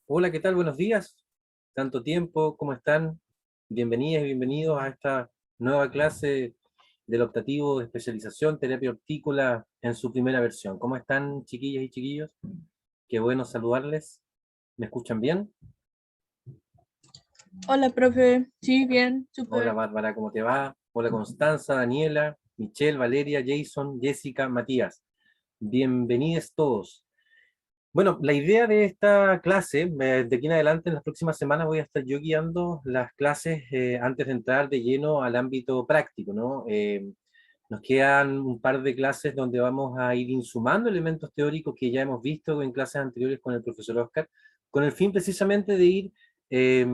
Hola, ¿qué tal? Buenos días. Tanto tiempo, ¿cómo están? Bienvenidas y bienvenidos a esta nueva clase del optativo de especialización terapia hortícola en su primera versión. ¿Cómo están, chiquillas y chiquillos? Qué bueno saludarles. ¿Me escuchan bien? Hola, profe. Sí, bien, Hola, súper. Bárbara, ¿cómo te va? Hola, Constanza, Daniela, Michelle, Valeria, Jason, Jessica, Matías. Bienvenidos todos. Bueno, la idea de esta clase, de aquí en adelante, en las próximas semanas voy a estar yo guiando las clases antes de entrar de lleno al ámbito práctico, ¿no? Nos quedan un par de clases donde vamos a ir insumando elementos teóricos que ya hemos visto en clases anteriores con el profesor Oscar, con el fin precisamente de ir eh,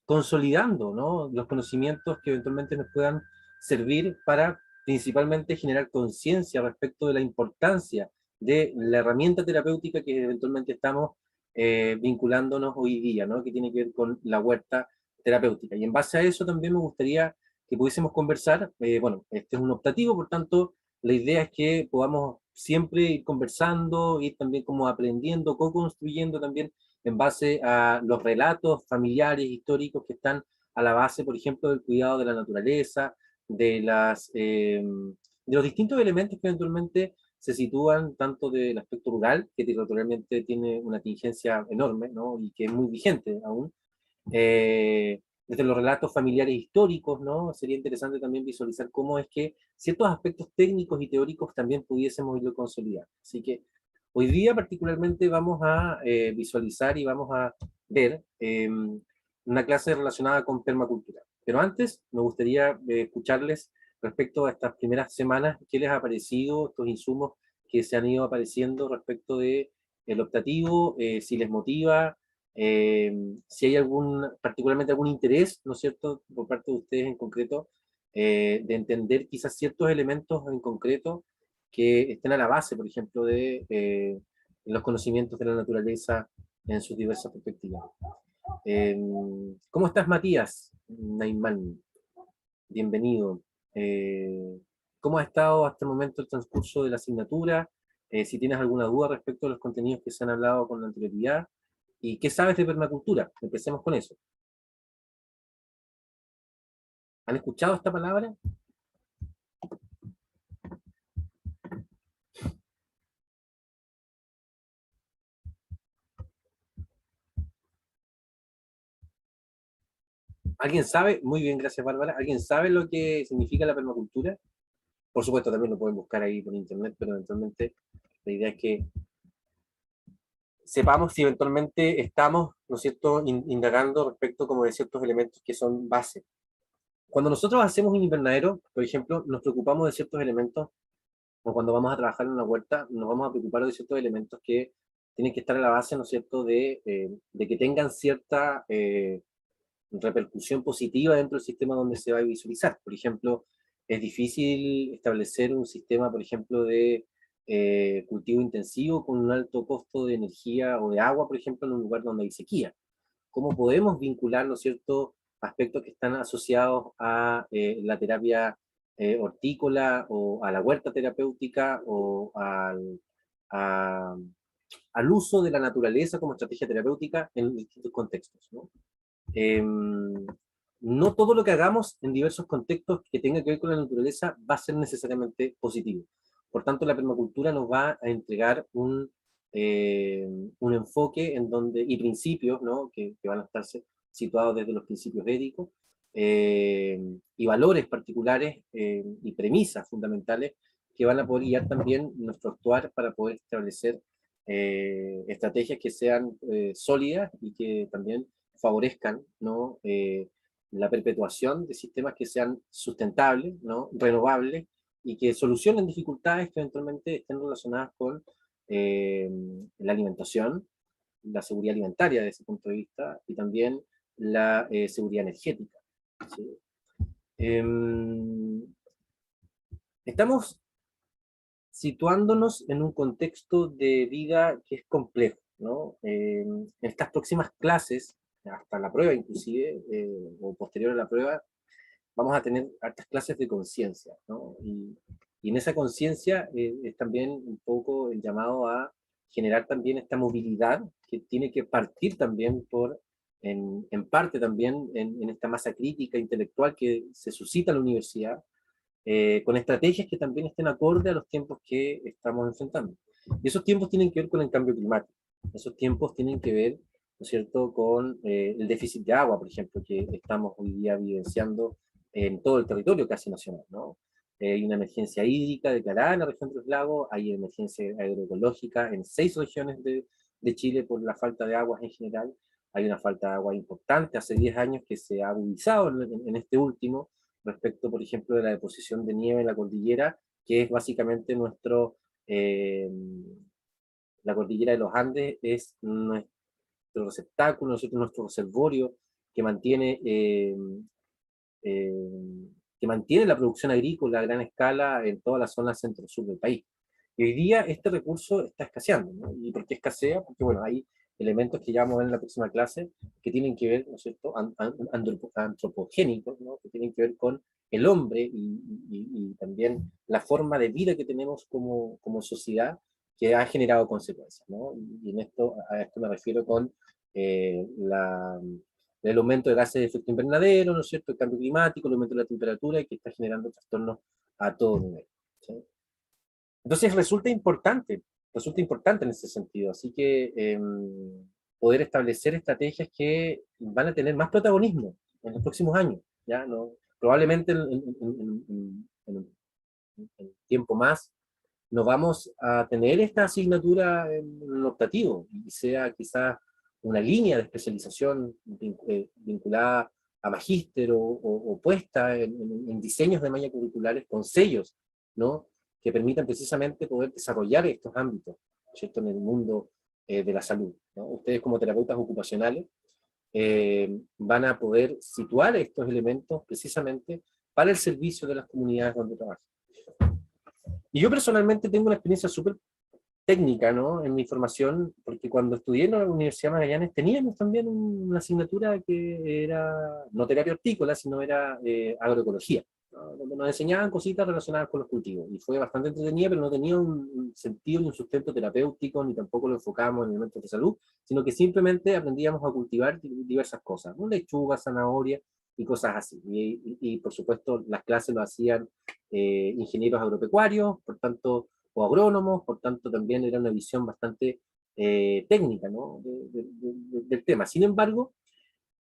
consolidando, ¿no? Los conocimientos que eventualmente nos puedan servir para principalmente generar conciencia respecto de la importancia de la herramienta terapéutica que eventualmente estamos vinculándonos hoy día, ¿no? Que tiene que ver con la huerta terapéutica. Y en base a eso también me gustaría que pudiésemos conversar. Bueno, este es un optativo, por tanto, la idea es que podamos siempre ir conversando, ir también como aprendiendo, co-construyendo también en base a los relatos familiares, históricos que están a la base, por ejemplo, del cuidado de la naturaleza, de los distintos elementos que eventualmente se sitúan tanto del aspecto rural, que territorialmente tiene una tingencia enorme, ¿no? Y que es muy vigente aún, desde los relatos familiares históricos, ¿no? Sería interesante también visualizar cómo es que ciertos aspectos técnicos y teóricos también pudiésemos irlo consolidar. Así que hoy día particularmente vamos a visualizar y vamos a ver una clase relacionada con permacultura. Pero antes me gustaría escucharles respecto a estas primeras semanas, qué les ha parecido estos insumos que se han ido apareciendo respecto de el optativo, si les motiva, eh, si hay particularmente algún interés, ¿no es cierto?, por parte de ustedes en concreto, de entender quizás ciertos elementos en concreto que estén a la base, por ejemplo, de los conocimientos de la naturaleza en sus diversas perspectivas. Eh, ¿Cómo estás, Matías Naimán? Bienvenido. Eh, ¿Cómo ha estado hasta el momento el transcurso de la asignatura? Si tienes alguna duda respecto a los contenidos que se han hablado con anterioridad. ¿Y qué sabes de permacultura? Empecemos con eso. ¿Han escuchado esta palabra? ¿Alguien sabe? Muy bien, gracias, Bárbara. ¿Alguien sabe lo que significa la permacultura? Por supuesto, también lo pueden buscar ahí por internet, pero eventualmente la idea es que sepamos si eventualmente estamos, ¿no es cierto?, indagando respecto como de ciertos elementos que son base. Cuando nosotros hacemos un invernadero, por ejemplo, nos preocupamos de ciertos elementos, o cuando vamos a trabajar en una huerta, nos vamos a preocupar de ciertos elementos que tienen que estar a la base, ¿no es cierto?, de que tengan cierta repercusión positiva dentro del sistema donde se va a visualizar. Por ejemplo, es difícil establecer un sistema, por ejemplo, de cultivo intensivo con un alto costo de energía o de agua, por ejemplo, en un lugar donde hay sequía. ¿Cómo podemos vincular, ¿no es cierto?, aspectos que están asociados a la terapia hortícola o a la huerta terapéutica o a, al uso de la naturaleza como estrategia terapéutica en distintos contextos, ¿no? No todo lo que hagamos en diversos contextos que tenga que ver con la naturaleza va a ser necesariamente positivo. Por tanto, la permacultura nos va a entregar un enfoque en donde, y principios, ¿no?, que van a estar situados desde los principios védicos, y valores particulares y premisas fundamentales que van a poder guiar también nuestro actuar para poder establecer estrategias que sean sólidas y que también favorezcan, ¿no?, la perpetuación de sistemas que sean sustentables, ¿no?, renovables y que solucionen dificultades que eventualmente estén relacionadas con eh, la alimentación, la seguridad alimentaria desde ese punto de vista y también la seguridad energética. ¿Sí? Eh, Estamos situándonos en un contexto de vida que es complejo, ¿no? En estas próximas clases, hasta la prueba inclusive, o posterior a la prueba, vamos a tener hartas clases de conciencia, ¿no? Y en esa conciencia es también un poco el llamado a generar también esta movilidad que tiene que partir también en parte también en esta masa crítica, intelectual que se suscita en la universidad, con estrategias que también estén acorde a los tiempos que estamos enfrentando. Y esos tiempos tienen que ver con el cambio climático, esos tiempos tienen que ver, ¿no es cierto?, con el déficit de agua, por ejemplo, que estamos hoy día vivenciando en todo el territorio casi nacional, ¿no? Hay una emergencia hídrica declarada en la región de los lagos, hay emergencia agroecológica en 6 regiones de Chile por la falta de aguas en general, hay una falta de agua importante hace 10 años que se ha agudizado en este último, respecto, por ejemplo, de la deposición de nieve en la cordillera, que es básicamente la cordillera de los Andes es nuestro receptáculo, nuestro reservorio que mantiene, que mantiene la producción agrícola a gran escala en toda la zona centro-sur del país. Y hoy día este recurso está escaseando, ¿no? ¿Y por qué escasea? Porque, bueno, hay elementos que ya vamos a ver en la próxima clase que tienen que ver, ¿no es cierto?, antropogénicos, ¿no?, que tienen que ver con el hombre y también la forma de vida que tenemos como sociedad que ha generado consecuencias, ¿no? Y a esto me refiero con el aumento de gases de efecto invernadero, ¿no es cierto?, el cambio climático, el aumento de la temperatura que está generando trastornos a todo nivel, ¿sí? Entonces resulta importante en ese sentido, así que poder establecer estrategias que van a tener más protagonismo en los próximos años, ¿ya? No, probablemente en tiempo más no vamos a tener esta asignatura en el optativo, y sea quizás una línea de especialización vinculada a magíster o puesta en diseños de malla curriculares con sellos, ¿no?, que permitan precisamente poder desarrollar estos ámbitos, ¿cierto?, en el mundo de la salud, ¿no? Ustedes como terapeutas ocupacionales van a poder situar estos elementos precisamente para el servicio de las comunidades donde trabajan. Y yo personalmente tengo una experiencia súper técnica, ¿no?, en mi formación, porque cuando estudié en la Universidad de Magallanes teníamos también una asignatura que era no terapia hortícola, sino era agroecología, ¿no?, donde nos enseñaban cositas relacionadas con los cultivos, y fue bastante entretenida, pero no tenía un sentido ni un sustento terapéutico, ni tampoco lo enfocábamos en elementos de salud, sino que simplemente aprendíamos a cultivar diversas cosas, ¿no?, lechuga, zanahoria, y cosas así. Y por supuesto las clases lo hacían ingenieros agropecuarios, por tanto, o agrónomos, por tanto también era una visión bastante técnica, ¿no?, del tema. Sin embargo,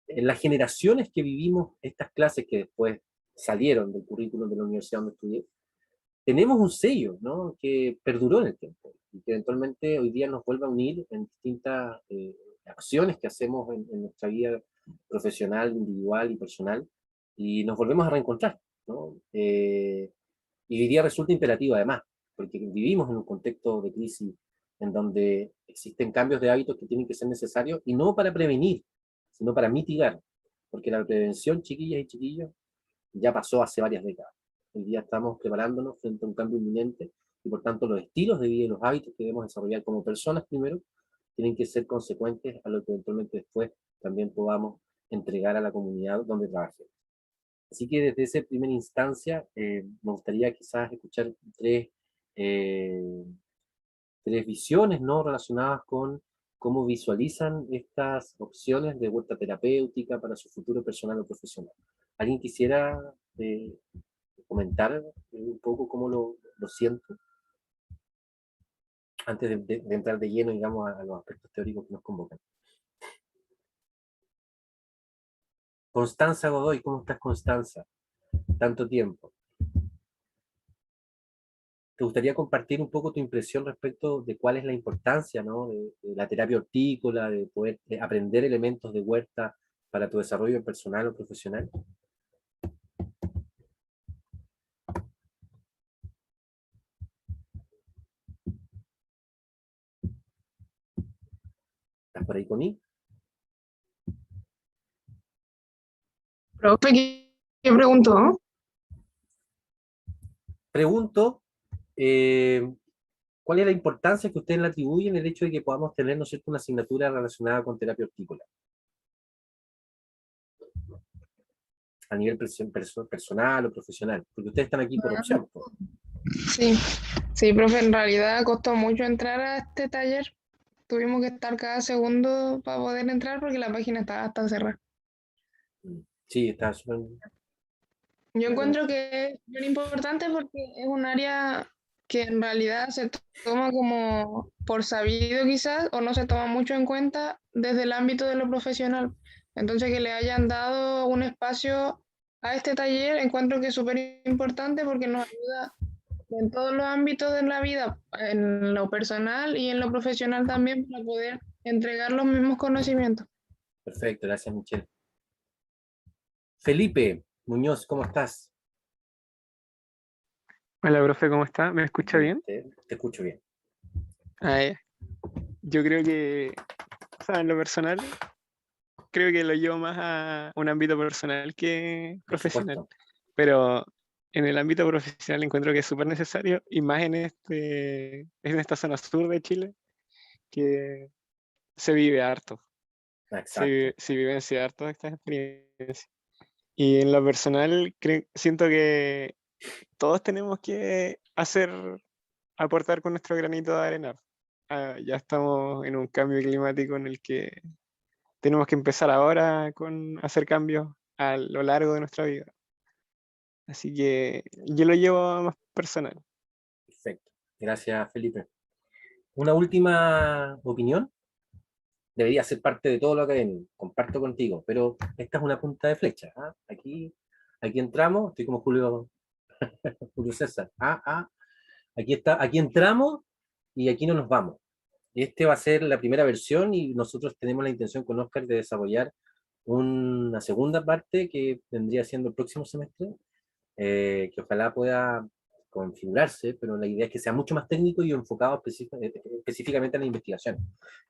en las generaciones que vivimos estas clases que después salieron del currículum de la universidad donde estudié, tenemos un sello, ¿no?, que perduró en el tiempo y que eventualmente hoy día nos vuelve a unir en distintas acciones que hacemos en nuestra vida profesional, individual y personal, y nos volvemos a reencontrar, ¿no? Y hoy día resulta imperativo además, porque vivimos en un contexto de crisis en donde existen cambios de hábitos que tienen que ser necesarios, y no para prevenir, sino para mitigar, porque la prevención, chiquillas y chiquillos, ya pasó hace varias décadas. Hoy día estamos preparándonos frente a un cambio inminente, y por tanto los estilos de vida y los hábitos que debemos desarrollar como personas primero, tienen que ser consecuentes a lo que eventualmente después también podamos entregar a la comunidad donde trabajemos. Así que desde esa primera instancia me gustaría quizás escuchar eh, tres visiones, ¿no?, relacionadas con cómo visualizan estas opciones de huerta terapéutica para su futuro personal o profesional. ¿Alguien quisiera comentar un poco cómo lo siento? Antes de entrar de lleno, digamos, a los aspectos teóricos que nos convocan. Constanza Godoy, ¿cómo estás, Constanza? Tanto tiempo. ¿Te gustaría compartir un poco tu impresión respecto de cuál es la importancia, ¿no?, de la terapia hortícola, de poder aprender elementos de huerta para tu desarrollo personal o profesional? ¿Estás por ahí conmigo? Profe, ¿qué preguntó? Pregunto, ¿cuál es la importancia que ustedes le atribuyen el hecho de que podamos tener, ¿no es cierto?, una asignatura relacionada con terapia hortícola? A nivel personal o profesional, porque ustedes están aquí por opción, pues. Sí, sí, profe, en realidad costó mucho entrar a este taller. Tuvimos que estar cada segundo para poder entrar porque la página estaba hasta cerrada. Sí, está súper Yo bueno. encuentro que es bien importante porque es un área que en realidad se toma como por sabido quizás o no se toma mucho en cuenta desde el ámbito de lo profesional. Entonces que le hayan dado un espacio a este taller encuentro que es súper importante porque nos ayuda en todos los ámbitos de la vida, en lo personal y en lo profesional también para poder entregar los mismos conocimientos. Perfecto, gracias, Michelle. Felipe Muñoz, ¿cómo estás? Hola, profe, ¿cómo está? ¿Me escucha Bien, bien? te escucho bien. Ah, ya. Yo creo que, o sea, en lo personal, creo que lo llevo más a un ámbito personal que Por profesional. supuesto. Pero en el ámbito profesional encuentro que es súper necesario, y más en esta zona sur de Chile, que se vive harto, Exacto. se vivencia harto estas experiencias. Y en lo personal, siento que todos tenemos que aportar con nuestro granito de arena. Ya estamos en un cambio climático en el que tenemos que empezar ahora con hacer cambios a lo largo de nuestra vida. Así que yo lo llevo a más personal. Perfecto. Gracias, Felipe. Una última opinión. Debería ser parte de todo lo académico. Comparto contigo, pero esta es una punta de flecha. ¿Ah? Aquí entramos, estoy como Julio César. Aquí está, aquí entramos y aquí no nos vamos. Este va a ser la primera versión y nosotros tenemos la intención con Oscar de desarrollar una segunda parte que vendría siendo el próximo semestre, que ojalá pueda configurarse, pero la idea es que sea mucho más técnico y enfocado específicamente a la investigación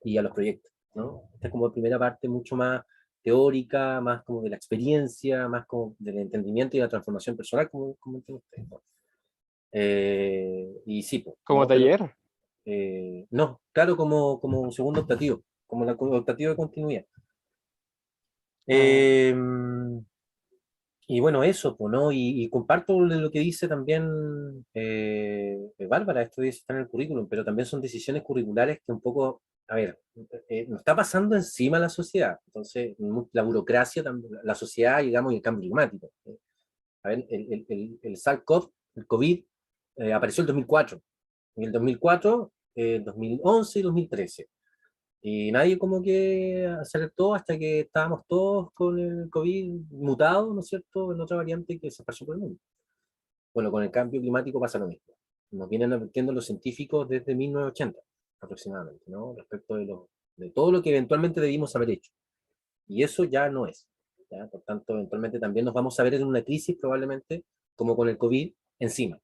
y a los proyectos, ¿no? Esta es como la primera parte mucho más teórica, más como de la experiencia, más como del entendimiento y la transformación personal, como comentan ustedes, ¿no? Y sí, pues, Como ¿no? Pero taller, no, claro, como un segundo optativo, como la optativo de continuidad. ah, Eh, y bueno, eso, pues, ¿no? Y comparto lo que dice también Bárbara, esto dice, está en el currículum, pero también son decisiones curriculares que un poco, a ver, nos está pasando encima la sociedad. Entonces, la burocracia, la sociedad, digamos, y el cambio climático. A ver, el SARS-CoV, el COVID, apareció en el 2004. En el 2004, 2011 y 2013. Y nadie como que acertó hasta que estábamos todos con el COVID mutado, ¿no es cierto?, en otra variante que se pasó por el mundo. Bueno, con el cambio climático pasa lo mismo. Nos vienen advirtiendo los científicos desde 1980 aproximadamente, ¿no? Respecto de todo lo que eventualmente debimos haber hecho. Y eso ya no es. ¿Ya? Por tanto, eventualmente también nos vamos a ver en una crisis probablemente, como con el COVID, encima.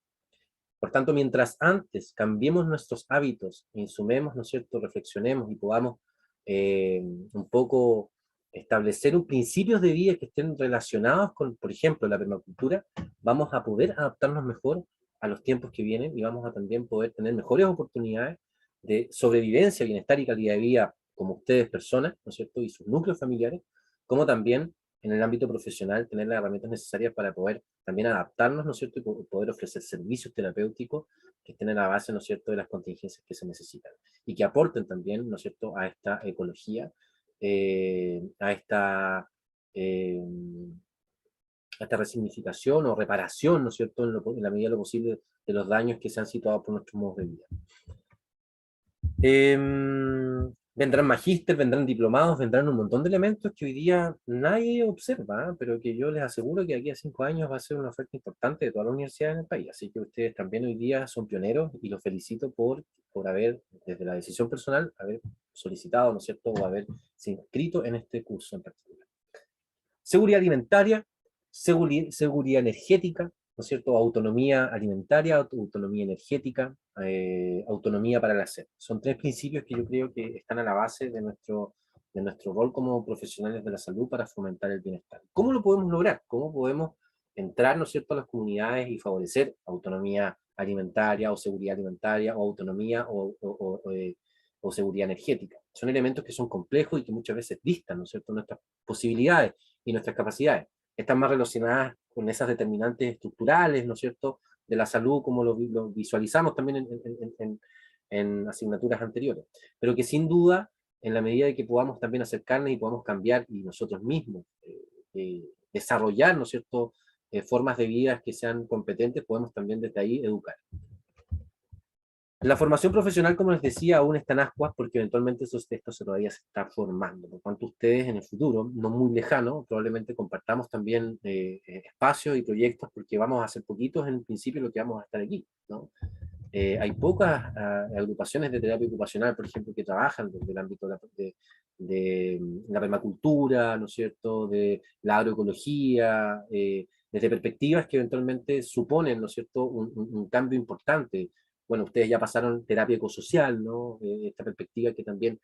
Por tanto, mientras antes cambiemos nuestros hábitos, insumemos, ¿no es cierto?, reflexionemos y podamos un poco establecer un principios de vida que estén relacionados con, por ejemplo, la permacultura, vamos a poder adaptarnos mejor a los tiempos que vienen y vamos a también poder tener mejores oportunidades de sobrevivencia, bienestar y calidad de vida como ustedes personas, ¿no es cierto?, y sus núcleos familiares, como también en el ámbito profesional tener las herramientas necesarias para poder también adaptarnos, ¿no es cierto?, y poder ofrecer servicios terapéuticos que estén en la base, ¿no es cierto?, de las contingencias que se necesitan y que aporten también, ¿no es cierto?, a esta ecología, a eh, esta resignificación o reparación, ¿no es cierto?, en la medida de lo posible de los daños que se han situado por nuestros modos de vida. Vendrán magíster, vendrán diplomados, vendrán un montón de elementos que hoy día nadie observa, ¿eh? Pero que yo les aseguro que aquí a 5 años va a ser una oferta importante de todas las universidades en el país. Así que ustedes también hoy día son pioneros y los felicito por haber, desde la decisión personal, haber solicitado, ¿no es cierto?, o haberse inscrito en este curso en particular. Seguridad alimentaria, seguridad energética, ¿no es cierto? Autonomía alimentaria, autonomía energética, autonomía para la SED. Son tres principios que yo creo que están a la base de nuestro rol como profesionales de la salud para fomentar el bienestar. ¿Cómo lo podemos lograr? ¿Cómo podemos entrar, ¿no es cierto?, a las comunidades y favorecer autonomía alimentaria o seguridad alimentaria o autonomía o seguridad energética? Son elementos que son complejos y que muchas veces distan, ¿no es cierto?, nuestras posibilidades y nuestras capacidades. Están más relacionadas con esas determinantes estructurales, ¿no es cierto?, de la salud como lo visualizamos también en asignaturas anteriores, pero que sin duda, en la medida de que podamos también acercarnos y podamos cambiar y nosotros mismos desarrollar, ¿no es cierto?, formas de vida que sean competentes, podemos también desde ahí educar. La formación profesional, como les decía, aún está en ascuas porque eventualmente esos textos todavía se están formando. Por cuanto ustedes en el futuro, no muy lejano, probablemente compartamos también espacios y proyectos porque vamos a hacer poquitos en el principio lo que vamos a estar aquí, ¿no? Hay pocas agrupaciones de terapia ocupacional, por ejemplo, que trabajan desde el ámbito de la permacultura, ¿no es cierto?, de la agroecología, desde perspectivas que eventualmente suponen, ¿no es cierto?, un cambio importante. Bueno, ustedes ya pasaron terapia ecosocial, ¿no? Esta perspectiva que también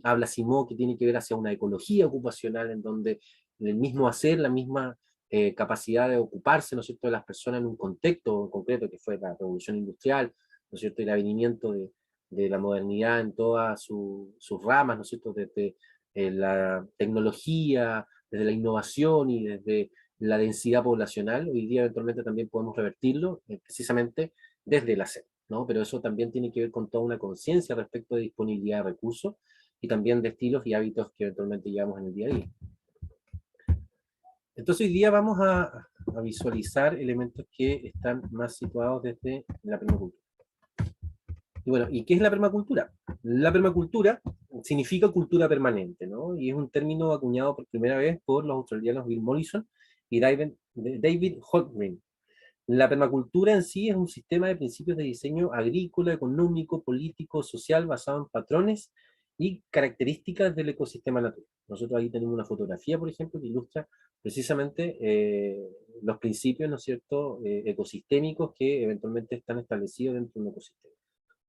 habla Simó, que tiene que ver hacia una ecología ocupacional en donde el mismo hacer, la misma capacidad de ocuparse, ¿no es cierto?, de las personas en un contexto concreto que fue la revolución industrial, ¿no es cierto?, y el avenimiento de la modernidad en todas sus ramas, ¿no es cierto?, desde la tecnología, desde la innovación y desde la densidad poblacional. Hoy día eventualmente también podemos revertirlo precisamente desde el hacer, ¿no? Pero eso también tiene que ver con toda una conciencia respecto de disponibilidad de recursos y también de estilos y hábitos que eventualmente llevamos en el día a día. Entonces hoy día vamos a visualizar elementos que están más situados desde la permacultura. Y bueno, ¿y qué es la permacultura? La permacultura significa cultura permanente, ¿no? Y es un término acuñado por primera vez por los australianos Bill Mollison y David Holmgren. La permacultura en sí es un sistema de principios de diseño agrícola, económico, político, social, basado en patrones y características del ecosistema natural. Nosotros ahí tenemos una fotografía, por ejemplo, que ilustra precisamente los principios, ¿no es cierto?, ecosistémicos que eventualmente están establecidos dentro de un ecosistema.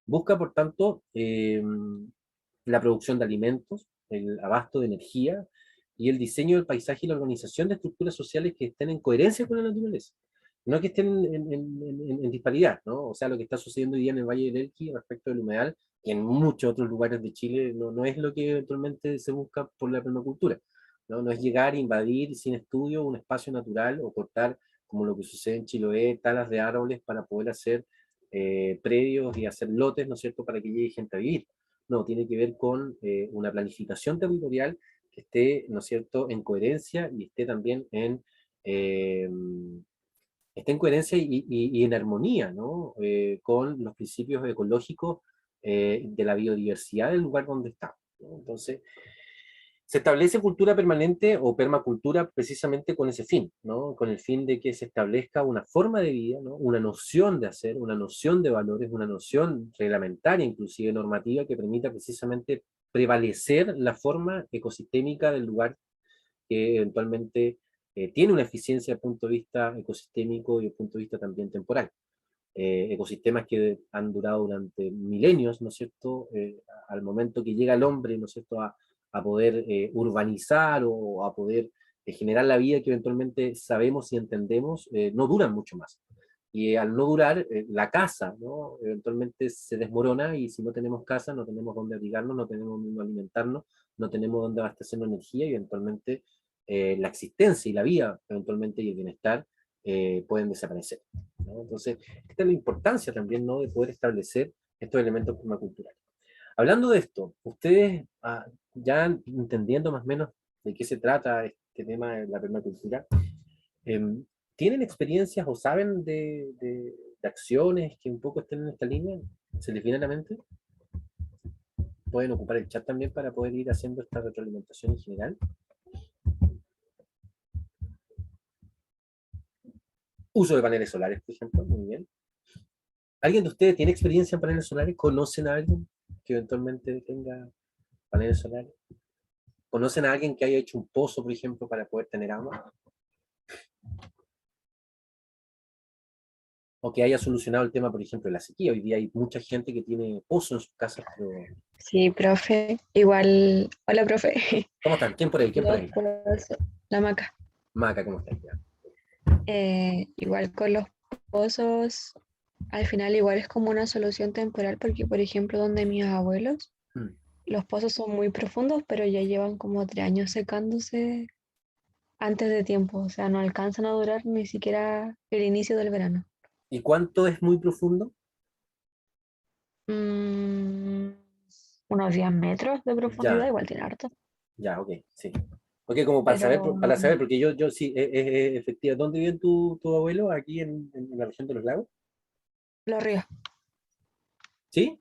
Busca, por tanto, la producción de alimentos, el abasto de energía y el diseño del paisaje y la organización de estructuras sociales que estén en coherencia con la naturaleza. No que estén en disparidad, ¿no? O sea, lo que está sucediendo hoy día en el Valle del Elqui respecto del humedal y en muchos otros lugares de Chile no es lo que eventualmente se busca por la permacultura, ¿no? No es llegar, invadir sin estudio un espacio natural o cortar, como lo que sucede en Chiloé, talas de árboles para poder hacer predios y hacer lotes, ¿no es cierto?, para que llegue gente a vivir. No, tiene que ver con una planificación territorial que esté, ¿no es cierto?, en coherencia y esté también esté en coherencia y en armonía, ¿no?, con los principios ecológicos de la biodiversidad del lugar donde está, ¿no? Entonces, se establece cultura permanente o permacultura precisamente con ese fin, ¿no? Con el fin de que se establezca una forma de vida, ¿no?, una noción de hacer, una noción de valores, una noción reglamentaria, inclusive normativa, que permita precisamente prevalecer la forma ecosistémica del lugar que eventualmente tiene una eficiencia desde el punto de vista ecosistémico y desde el punto de vista también temporal. Ecosistemas que han durado durante milenios, ¿no es cierto?, al momento que llega el hombre, ¿no es cierto?, a poder urbanizar o a poder generar la vida que eventualmente sabemos y entendemos, no duran mucho más. Y al no durar, la casa, ¿no?, eventualmente se desmorona y si no tenemos casa, no tenemos dónde abrigarnos, no tenemos dónde alimentarnos, no tenemos dónde abastecernos de energía y eventualmente la existencia y la vida, eventualmente, y el bienestar pueden desaparecer, ¿no? Entonces, esta es la importancia también, ¿no?, de poder establecer estos elementos permaculturales. Hablando de esto, ustedes, ya entendiendo más o menos de qué se trata este tema de la permacultura, ¿tienen experiencias o saben de acciones que un poco estén en esta línea? ¿Se les viene a la mente? Pueden ocupar el chat también para poder ir haciendo esta retroalimentación en general. Uso de paneles solares, por ejemplo, muy bien. ¿Alguien de ustedes tiene experiencia en paneles solares? ¿Conocen a alguien que eventualmente tenga paneles solares? ¿Conocen a alguien que haya hecho un pozo, por ejemplo, para poder tener agua? O que haya solucionado el tema, por ejemplo, de la sequía. Hoy día hay mucha gente que tiene pozo en sus casas, pero... Sí, profe. Igual, hola, profe. ¿Cómo están? ¿Quién por ahí? ¿Quién por Los ahí? pozos, la maca. Maca, ¿cómo están? Ya. Igual con los pozos, al final igual es como una solución temporal porque, por ejemplo, donde mis abuelos, Mm. los pozos son muy profundos, pero ya llevan como 3 años secándose antes de tiempo, o sea, no alcanzan a durar ni siquiera el inicio del verano. ¿Y cuánto es muy profundo? Mm, unos 10 metros de profundidad, Ya, igual tiene harto. ya, ok, sí. Ok, como Pero para saber, porque yo sí, efectivamente, ¿dónde vive tu abuelo? ¿Aquí en la región de los lagos? Los Ríos, ¿Sí?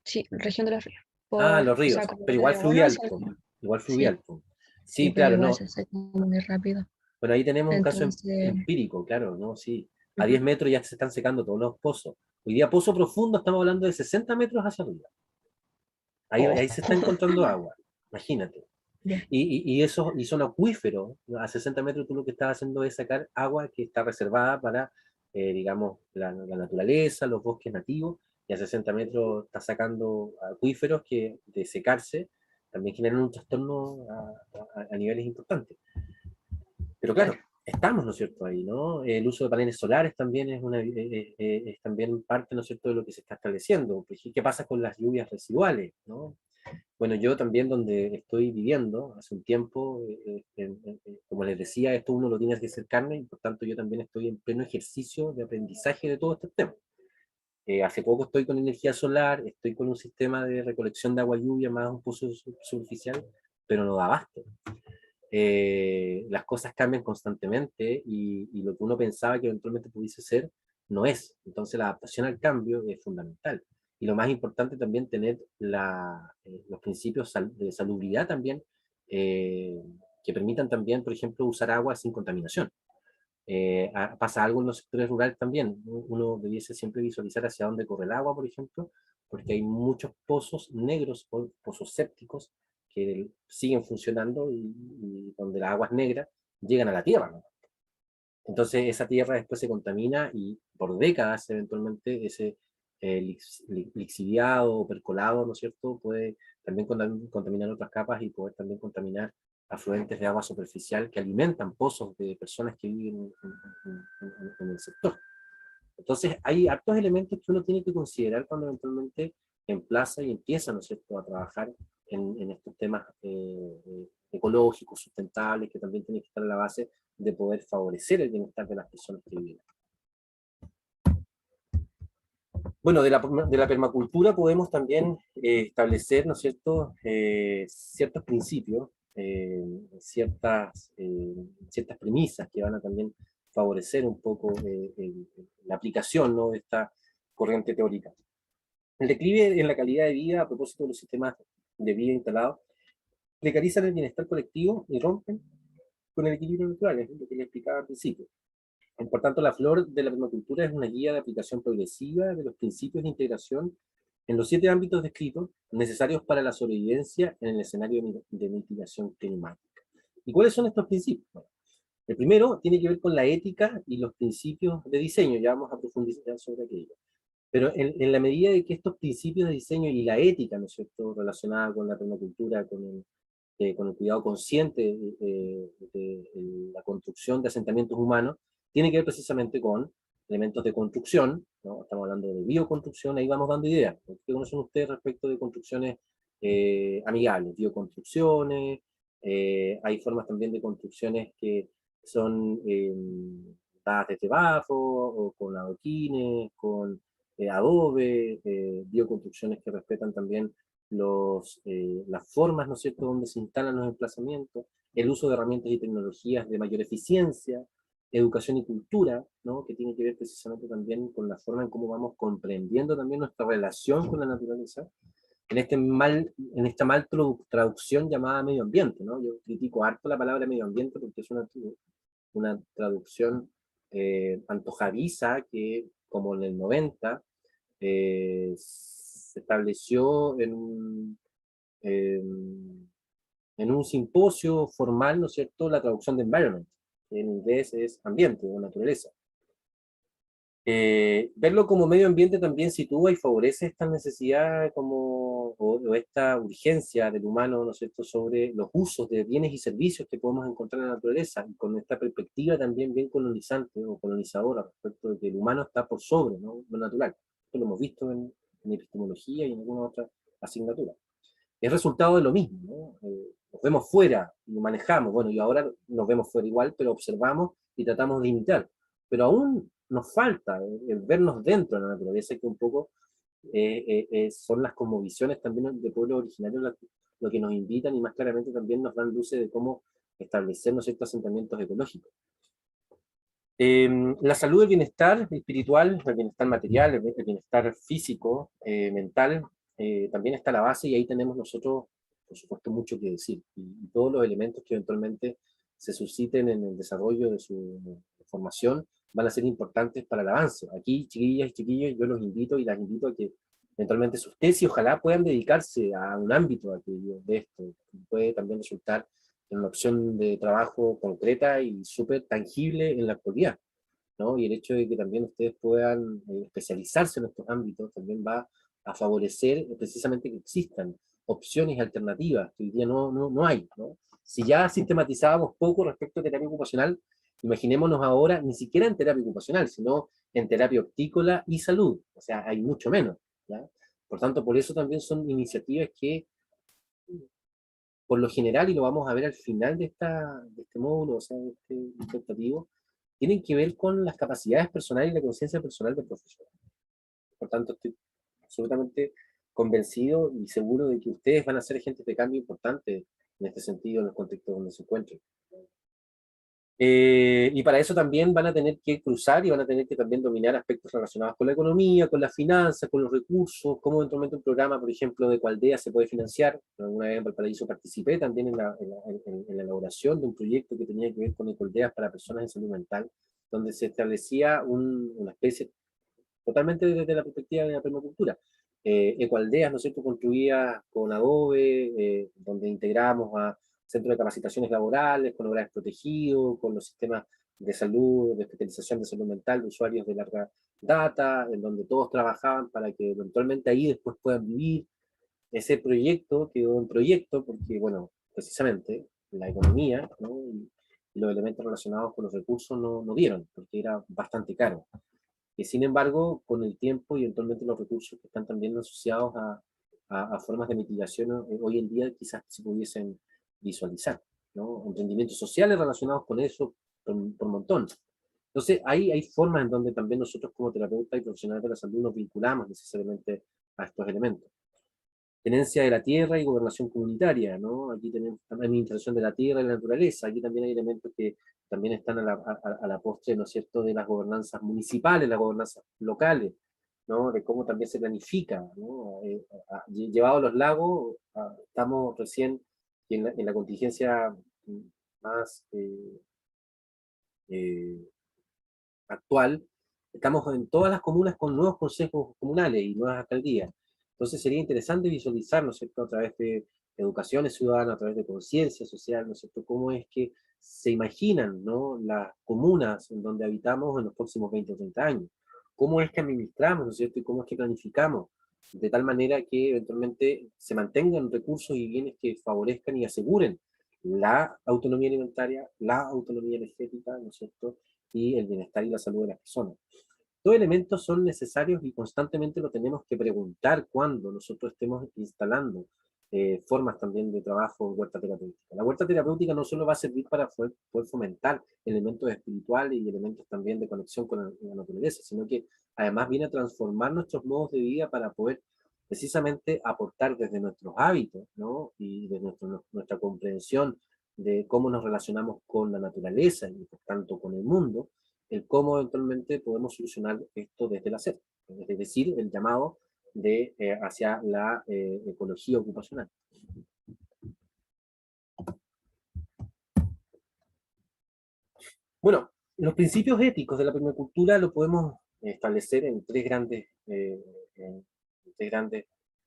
sí, región de los Ríos. Ah, Por, los o sea, ríos, como pero igual desde uno fluvial, hacia el po, otro. igual Sí, fluvial, po. sí, Sí, pero claro, igual no. se seca muy rápido. Bueno, ahí tenemos un caso Entonces, empírico, claro, ¿no? Sí. A ujú, 10 metros ya se están secando todos los pozos. Hoy día pozo profundo estamos hablando de 60 metros hacia arriba. oh, Ahí se está encontrando agua, imagínate. ya, Y son acuíferos. ¿No? A 60 metros tú lo que estás haciendo es sacar agua que está reservada para, digamos, la naturaleza, los bosques nativos, y a 60 metros estás sacando acuíferos que de secarse también generan un trastorno a niveles importantes. Pero claro, claro. estamos, ¿no es cierto?, ahí, ¿no? El uso de paneles solares también es también parte, ¿no es cierto?, de lo que se está estableciendo. Pues, ¿qué pasa con las lluvias residuales, ¿no? Bueno, yo también donde estoy viviendo hace un tiempo, como les decía, esto uno lo tiene que hacer carne y por tanto yo también estoy en pleno ejercicio de aprendizaje de todo este tema. Hace poco estoy con energía solar, estoy con un sistema de recolección de agua lluvia más un pozo superficial, pero no da abasto. Las cosas cambian constantemente y lo que uno pensaba que eventualmente pudiese ser, no es. Entonces la adaptación al cambio es fundamental. Y lo más importante también tener los principios de salubridad también, eh, que permitan también, por ejemplo, usar agua sin contaminación. Pasa algo en los sectores rurales también. Uno debiese siempre visualizar hacia dónde corre el agua, por ejemplo, porque hay muchos pozos negros o pozos sépticos que siguen funcionando y donde las aguas negras llegan a la tierra, ¿no? Entonces esa tierra después se contamina y por décadas eventualmente ese lixiviado o percolado, ¿no es cierto?, puede también contaminar otras capas y poder también contaminar afluentes de agua superficial que alimentan pozos de personas que viven en el sector. Entonces hay hartos elementos que uno tiene que considerar cuando eventualmente emplaza y empieza, ¿no es cierto?, a trabajar en estos temas ecológicos, sustentables, que también tienen que estar en la base de poder favorecer el bienestar de las personas que viven. Bueno, de la permacultura podemos también establecer, ¿no es cierto?, ciertos principios, ciertas premisas que van a también favorecer un poco la aplicación, ¿no?, de esta corriente teórica. El declive en la calidad de vida a propósito de los sistemas de vida instalados precarizan el bienestar colectivo y rompen con el equilibrio natural, es lo que les explicaba al principio. Por tanto, la flor de la permacultura es una guía de aplicación progresiva de los principios de integración en los 7 ámbitos descritos necesarios para la sobrevivencia en el escenario de mitigación climática. ¿Y cuáles son estos principios? Bueno, el primero tiene que ver con la ética y los principios de diseño, ya vamos a profundizar sobre aquello. Pero en la medida de que estos principios de diseño y la ética, ¿no es cierto?, relacionada con la permacultura, con el cuidado consciente de la construcción de asentamientos humanos, tiene que ver precisamente con elementos de construcción, ¿no? Estamos hablando de bioconstrucción, ahí vamos dando ideas. ¿Qué conocen ustedes respecto de construcciones amigables? Bioconstrucciones, hay formas también de construcciones que son dadas desde barro, o con adoquines, con adobe, bioconstrucciones que respetan también las formas, ¿no es cierto?, donde se instalan los emplazamientos, el uso de herramientas y tecnologías de mayor eficiencia, educación y cultura, ¿no?, que tiene que ver precisamente también con la forma en cómo vamos comprendiendo también nuestra relación con la naturaleza, en esta mal traducción llamada medio ambiente, ¿no? Yo critico harto la palabra medio ambiente porque es una traducción antojadiza que, como en el 90, se estableció en un simposio formal, ¿no es cierto?, la traducción de environment, que en inglés es ambiente o naturaleza. Verlo como medio ambiente también sitúa y favorece esta necesidad o esta urgencia del humano, ¿no es cierto?, sobre los usos de bienes y servicios que podemos encontrar en la naturaleza, y con esta perspectiva también bien colonizante o colonizadora respecto de que el humano está por sobre, ¿no?, lo natural. Esto lo hemos visto en epistemología y en alguna otra asignatura. Es resultado de lo mismo, ¿no? Nos vemos fuera y lo manejamos, bueno, y ahora nos vemos fuera igual, pero observamos y tratamos de imitar. Pero aún nos falta, el vernos dentro de la naturaleza, que un poco son las cosmovisiones también de pueblos originarios lo que nos invitan y más claramente también nos dan luces de cómo establecernos ciertos asentamientos ecológicos. La salud, el bienestar espiritual, el bienestar material, el bienestar físico, mental, también está a la base y ahí tenemos nosotros, por supuesto, mucho que decir. Y todos los elementos que eventualmente se susciten en el desarrollo de su formación van a ser importantes para el avance. Aquí, chiquillas y chiquillos, yo los invito y las invito a que eventualmente sus tesis ojalá puedan dedicarse a un ámbito de esto. Puede también resultar en una opción de trabajo concreta y súper tangible en la actualidad, ¿no? Y el hecho de que también ustedes puedan especializarse en estos ámbitos también va a favorecer precisamente que existan opciones alternativas que hoy día no hay, ¿no? Si ya sistematizábamos poco respecto a terapia ocupacional, imaginémonos ahora ni siquiera en terapia ocupacional, sino en terapia optícola y salud, o sea, hay mucho menos, ¿ya? Por tanto, por eso también son iniciativas que por lo general, y lo vamos a ver al final de este módulo, o sea, de este optativo, tienen que ver con las capacidades personales y la conciencia personal del profesor. Por tanto, estoy absolutamente convencido y seguro de que ustedes van a ser agentes de cambio importantes en este sentido, en los contextos donde se encuentren. Y para eso también van a tener que cruzar y van a tener que también dominar aspectos relacionados con la economía, con las finanzas, con los recursos, cómo eventualmente un programa, por ejemplo, de Cualdea se puede financiar. Alguna vez en Valparaíso participé también en la elaboración de un proyecto que tenía que ver con Ecoldeas para personas en salud mental, donde se establecía una especie, totalmente desde la perspectiva de la permacultura. Ecoaldeas, ¿no es cierto?, construidas con adobe, donde integramos a centros de capacitaciones laborales, con horarios protegidos, con los sistemas de salud, de especialización de salud mental, de usuarios de larga data, en donde todos trabajaban para que eventualmente ahí después puedan vivir. Ese proyecto quedó en proyecto porque, bueno, precisamente la economía, ¿no?, y los elementos relacionados con los recursos no dieron, porque era bastante caro. Sin embargo, con el tiempo y eventualmente los recursos que están también asociados a formas de mitigación, hoy en día quizás se pudiesen visualizar, ¿no? Emprendimientos sociales relacionados con eso, por montón. Entonces, hay formas en donde también nosotros como terapeutas y profesionales de la salud nos vinculamos necesariamente a estos elementos. Tenencia de la tierra y gobernación comunitaria, ¿no? Aquí tenemos también administración de la tierra y la naturaleza. Aquí también hay elementos que también están a la postre, ¿no es cierto?, de las gobernanzas municipales, las gobernanzas locales, ¿no? De cómo también se planifica, ¿no? Llevado a los lagos, estamos recién en la contingencia más eh, actual, estamos en todas las comunas con nuevos consejos comunales y nuevas alcaldías. Entonces sería interesante visualizar, ¿no es cierto?, a través de educaciones ciudadanas, a través de conciencia social, ¿no es cierto?, cómo es que se imaginan, ¿no?, las comunas en donde habitamos en los próximos 20 o 30 años. Cómo es que administramos, ¿no es cierto?, y cómo es que planificamos, de tal manera que eventualmente se mantengan recursos y bienes que favorezcan y aseguren la autonomía alimentaria, la autonomía energética, ¿no es cierto?, y el bienestar y la salud de las personas. Todos elementos son necesarios y constantemente lo tenemos que preguntar cuando nosotros estemos instalando formas también de trabajo en huerta terapéutica. La huerta terapéutica no solo va a servir para poder fomentar elementos espirituales y elementos también de conexión con la naturaleza, sino que además viene a transformar nuestros modos de vida para poder precisamente aportar desde nuestros hábitos, ¿no?, y de nuestra comprensión de cómo nos relacionamos con la naturaleza y por tanto con el mundo, el cómo eventualmente podemos solucionar esto desde el hacer, es decir, el llamado hacia la ecología ocupacional. Bueno, los principios éticos de la permacultura lo podemos establecer en tres grandes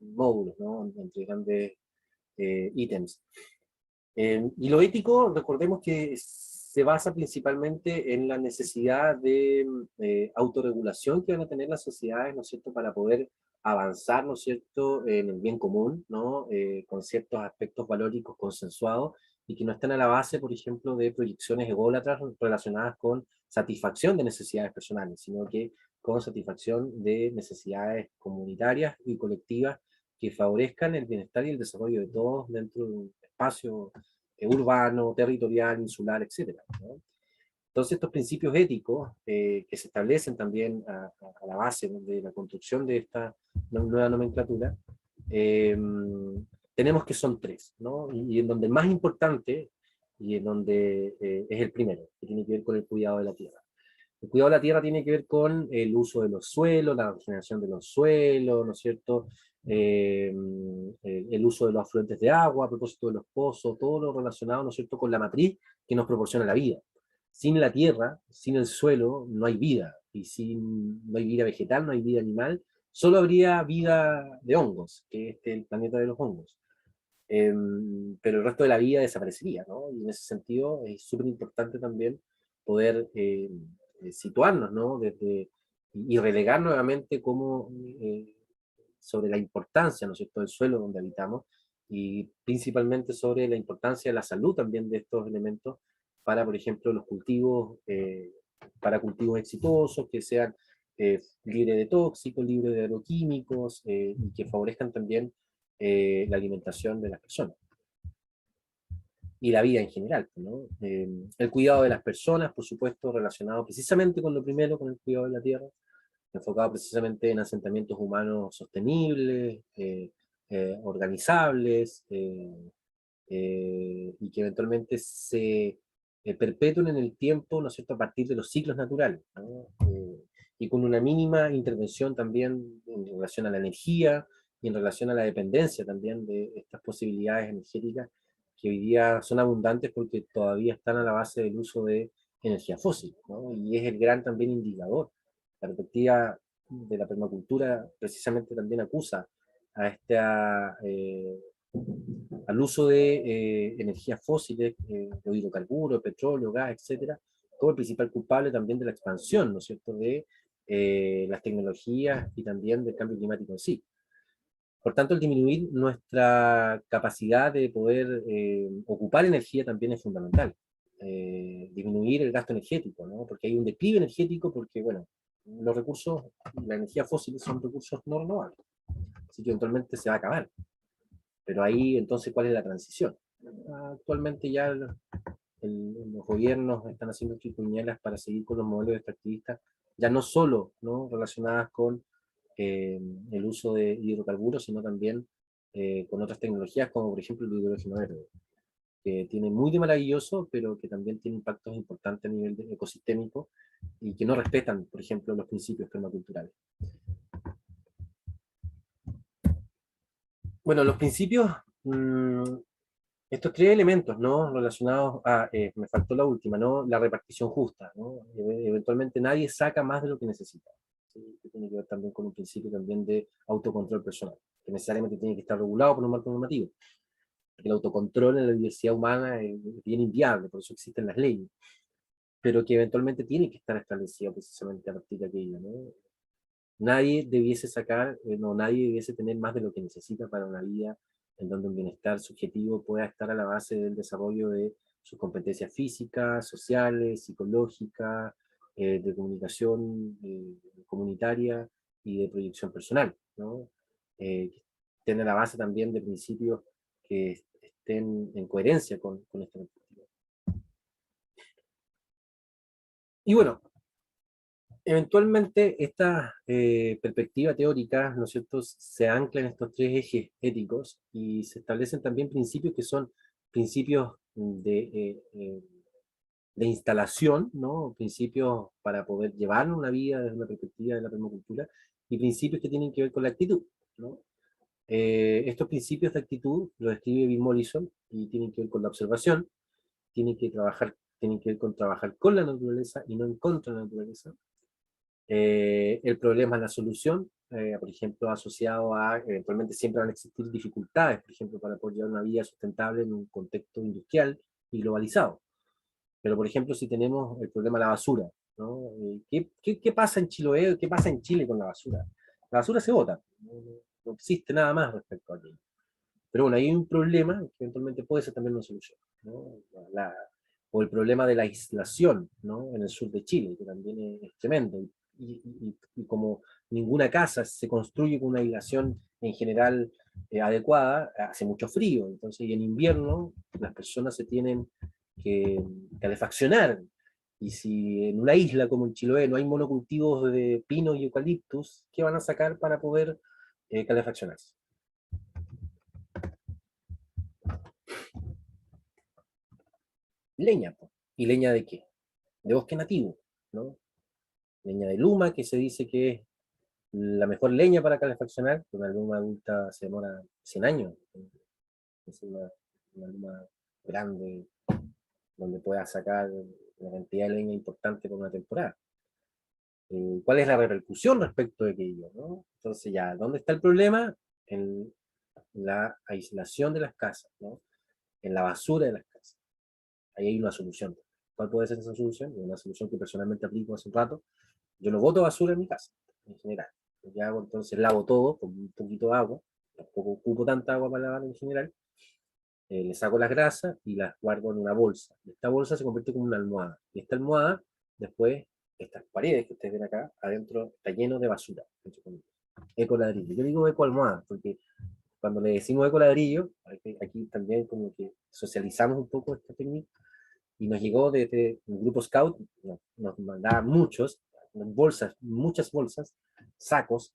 módulos, ¿no?, en tres grandes ítems. Y lo ético, recordemos que se basa principalmente en la necesidad de autorregulación que van a tener las sociedades, ¿no es cierto?, para poder avanzar, ¿no es cierto?, en el bien común, ¿no?, con ciertos aspectos valóricos consensuados y que no están a la base, por ejemplo, de proyecciones ególatras relacionadas con satisfacción de necesidades personales, sino que con satisfacción de necesidades comunitarias y colectivas que favorezcan el bienestar y el desarrollo de todos dentro de un espacio urbano, territorial, insular, etc., ¿no? Entonces estos principios éticos que se establecen también a la base de la construcción de esta nueva nomenclatura, tenemos que son tres, ¿no? Y en donde el más importante, y en donde es el primero, que tiene que ver con el cuidado de la tierra. El cuidado de la tierra tiene que ver con el uso de los suelos, la regeneración de los suelos, ¿no es cierto? El uso de los afluentes de agua, a propósito de los pozos, todo lo relacionado, ¿no es cierto?, con la matriz que nos proporciona la vida. Sin la tierra, sin el suelo, no hay vida. Y no hay vida vegetal, no hay vida animal, solo habría vida de hongos, que es el planeta de los hongos. Pero el resto de la vida desaparecería, ¿no? Y en ese sentido es súper importante también poder situarnos, ¿no? Y relegar nuevamente como, sobre la importancia, ¿no es cierto?, del suelo donde habitamos, y principalmente sobre la importancia de la salud también de estos elementos para, por ejemplo, los cultivos, para cultivos exitosos, que sean libres de tóxicos, libres de agroquímicos, y que favorezcan también la alimentación de las personas y la vida en general, ¿no? El cuidado de las personas, por supuesto, relacionado precisamente con lo primero, con el cuidado de la tierra, enfocado precisamente en asentamientos humanos sostenibles, organizables, y que eventualmente se perpetúen en el tiempo, ¿no es cierto?, a partir de los ciclos naturales, ¿no? Y con una mínima intervención también en relación a la energía y en relación a la dependencia también de estas posibilidades energéticas que hoy día son abundantes porque todavía están a la base del uso de energía fósil, ¿no? Y es el gran también indicador. La perspectiva de la permacultura precisamente también acusa a esta, al uso de energías fósiles, de hidrocarburos, petróleo, gas, etcétera, como el principal culpable también de la expansión, ¿no es cierto?, de las tecnologías y también del cambio climático en sí. Por tanto, el disminuir nuestra capacidad de poder ocupar energía también es fundamental. Disminuir el gasto energético, ¿no? Porque hay un declive energético porque, bueno, los recursos, la energía fósil son recursos no renovables, así que eventualmente se va a acabar. Pero ahí, entonces, ¿cuál es la transición? Actualmente ya los gobiernos están haciendo triquiñuelas para seguir con los modelos extractivistas, ya no solo, ¿no?, relacionadas con el uso de hidrocarburos, sino también con otras tecnologías, como por ejemplo el hidrógeno verde, que tiene muy de maravilloso, pero que también tiene impactos importantes a nivel ecosistémico y que no respetan, por ejemplo, los principios permaculturales. Bueno, los principios, estos tres elementos, ¿no?, relacionados a, me faltó la última, ¿no?, la repartición justa, ¿no? Eventualmente nadie saca más de lo que necesita, ¿sí? Que tiene que ver también con un principio también de autocontrol personal, que necesariamente tiene que estar regulado por un marco normativo. El autocontrol en la diversidad humana es bien inviable, por eso existen las leyes, pero que eventualmente tiene que estar establecido precisamente a partir de aquello, ¿no? Nadie debiese sacar, no, nadie debiese tener más de lo que necesita para una vida en donde un bienestar subjetivo pueda estar a la base del desarrollo de sus competencias físicas, sociales, psicológicas, de comunicación comunitaria y de proyección personal, ¿no? Que estén a la base también de principios que estén en coherencia con esta perspectiva. Y bueno, eventualmente esta perspectiva teórica, ¿no es cierto?, se ancla en estos tres ejes éticos y se establecen también principios que son principios de instalación, ¿no?, principios para poder llevar una vida desde una perspectiva de la permacultura, y principios que tienen que ver con la actitud, ¿no? Estos principios de actitud los escribe Bill Mollison y tienen que ver con la observación, tienen que ver con trabajar con la naturaleza y no en contra de la naturaleza. El problema es la solución, por ejemplo, asociado a, eventualmente siempre van a existir dificultades, por ejemplo, para poder llevar una vida sustentable en un contexto industrial y globalizado. Pero, por ejemplo, si tenemos el problema de la basura, ¿no? ¿Qué pasa en Chiloé? ¿Qué pasa en Chile con la basura? La basura se bota, no existe nada más respecto a aquello. Pero bueno, hay un problema que eventualmente puede ser también una solución, ¿no? O el problema de la aislación, ¿no?, en el sur de Chile, que también es tremendo. Y como ninguna casa se construye con una aislación en general adecuada, hace mucho frío. Entonces, y en invierno las personas se tienen que calefaccionar. Y si en una isla como en Chiloé no hay monocultivos de pinos y eucaliptus, ¿qué van a sacar para poder calefaccionarse? Leña, po. ¿Y leña de qué? De bosque nativo, ¿no? Leña de luma, que se dice que es la mejor leña para calefaccionar, una luma adulta se demora 100 años. Es una luma grande, donde puedas sacar una cantidad de leña importante por una temporada. ¿Cuál es la repercusión respecto de aquello, ¿no? Entonces ya, ¿dónde está el problema? En la aislación de las casas, ¿no? En la basura de las casas. Ahí hay una solución. ¿Cuál puede ser esa solución? Una solución que personalmente aplico hace un rato. Yo no boto basura en mi casa, en general. Yo hago, entonces lavo todo con un poquito de agua. Tampoco ocupo tanta agua para lavar en general. Le saco las grasas y las guardo en una bolsa. Y esta bolsa se convierte como una almohada. Y esta almohada, después, estas paredes que ustedes ven acá, adentro está lleno de basura. Ecoladrillo. Yo digo ecoalmohada, porque cuando le decimos ecoladrillo, aquí también como que socializamos un poco esta técnica, y nos llegó desde un grupo scout, nos mandaban muchos, bolsas, muchas bolsas, sacos,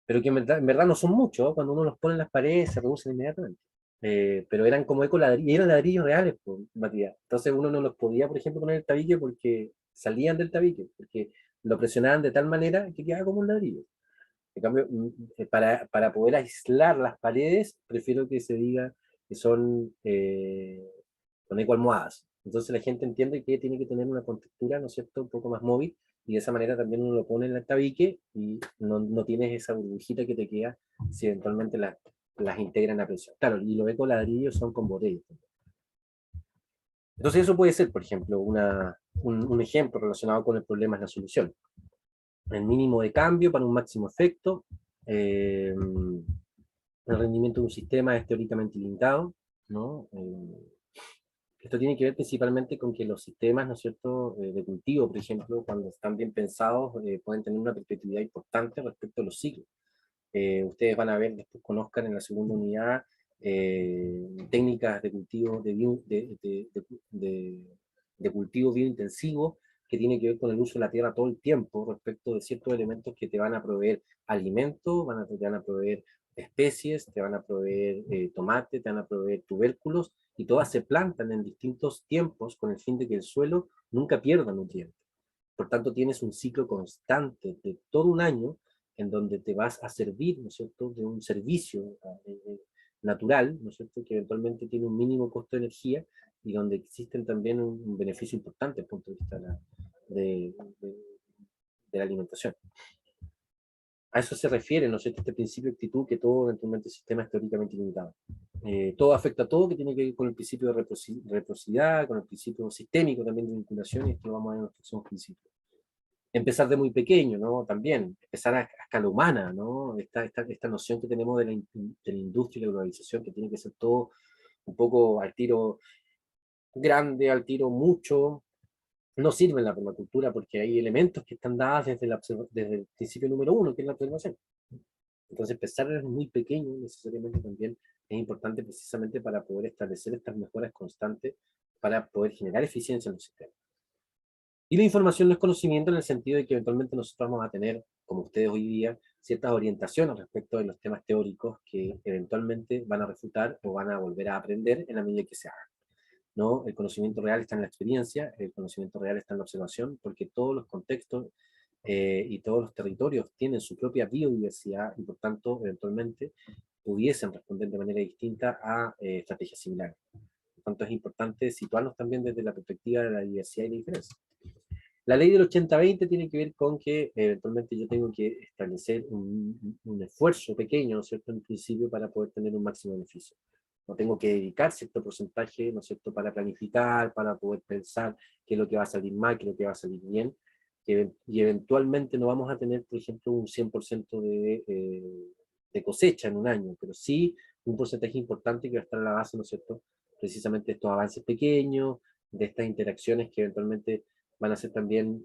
pero que en verdad no son muchos, cuando uno los pone en las paredes se reducen inmediatamente. Pero eran como ecoladrillos, y eran ladrillos reales, pues, Matías. Entonces uno no los podía, por ejemplo, poner en el tabique porque salían del tabique, porque lo presionaban de tal manera que quedaba como un ladrillo. En cambio, para poder aislar las paredes, prefiero que se diga que son ecoalmohadas. Entonces la gente entiende que tiene que tener una contextura, ¿no es cierto?, un poco más móvil, y de esa manera también uno lo pone en el tabique y no tienes esa burbujita que te queda si eventualmente las integran a presión. Claro, y los ecoladrillos son con botellas. Entonces eso puede ser, por ejemplo, un ejemplo relacionado con el problema es la solución. El mínimo de cambio para un máximo efecto. El rendimiento de un sistema es teóricamente ilimitado, ¿no? Esto tiene que ver principalmente con que los sistemas, ¿no es cierto?, de cultivo, por ejemplo, cuando están bien pensados, pueden tener una perpetuidad importante respecto a los ciclos. Ustedes van a ver, después conozcan en la segunda unidad, técnicas de cultivo de cultivo biointensivo, que tiene que ver con el uso de la tierra todo el tiempo respecto de ciertos elementos que te van a proveer alimento, te van a proveer especies, te van a proveer tomate, te van a proveer tubérculos, y todas se plantan en distintos tiempos con el fin de que el suelo nunca pierda nutrientes. Por tanto, tienes un ciclo constante de todo un año en donde te vas a servir, ¿no es cierto?, de un servicio natural, ¿no es cierto?, que eventualmente tiene un mínimo costo de energía y donde existen también un beneficio importante desde el punto de vista de, de, de la alimentación. A eso se refiere, ¿no es cierto?, este principio de actitud, que todo eventualmente el sistema es teóricamente limitado. Todo afecta a todo, que tiene que ver con el principio de reciprocidad, con el principio sistémico también de vinculación, y esto lo vamos a ver en los próximos principios. Empezar de muy pequeño, ¿no? También, empezar a escala humana, ¿no? Esta noción que tenemos de la industria y la globalización, que tiene que ser todo un poco al tiro grande, al tiro mucho, no sirve en la permacultura porque hay elementos que están dados desde el principio número uno, que es la observación. Entonces, empezar desde muy pequeño necesariamente también es importante precisamente para poder establecer estas mejoras constantes, para poder generar eficiencia en los sistemas. Y la información no es conocimiento en el sentido de que eventualmente nosotros vamos a tener, como ustedes hoy día, ciertas orientaciones respecto de los temas teóricos que eventualmente van a refutar o van a volver a aprender en la medida que se hagan, ¿no? El conocimiento real está en la experiencia, el conocimiento real está en la observación, porque todos los contextos y todos los territorios tienen su propia biodiversidad y por tanto eventualmente pudiesen responder de manera distinta a estrategias similares. Por tanto es importante situarnos también desde la perspectiva de la diversidad y la diferencia. La ley del 80-20 tiene que ver con que eventualmente yo tengo que establecer un esfuerzo pequeño, ¿no es cierto?, en principio para poder tener un máximo beneficio. No tengo que dedicar cierto porcentaje, ¿no es cierto?, para planificar, para poder pensar qué es lo que va a salir mal, qué es lo que va a salir bien, y eventualmente no vamos a tener, por ejemplo, un 100% de cosecha en un año, pero sí un porcentaje importante que va a estar en la base, ¿no es cierto?, precisamente de estos avances pequeños, de estas interacciones que eventualmente van a ser también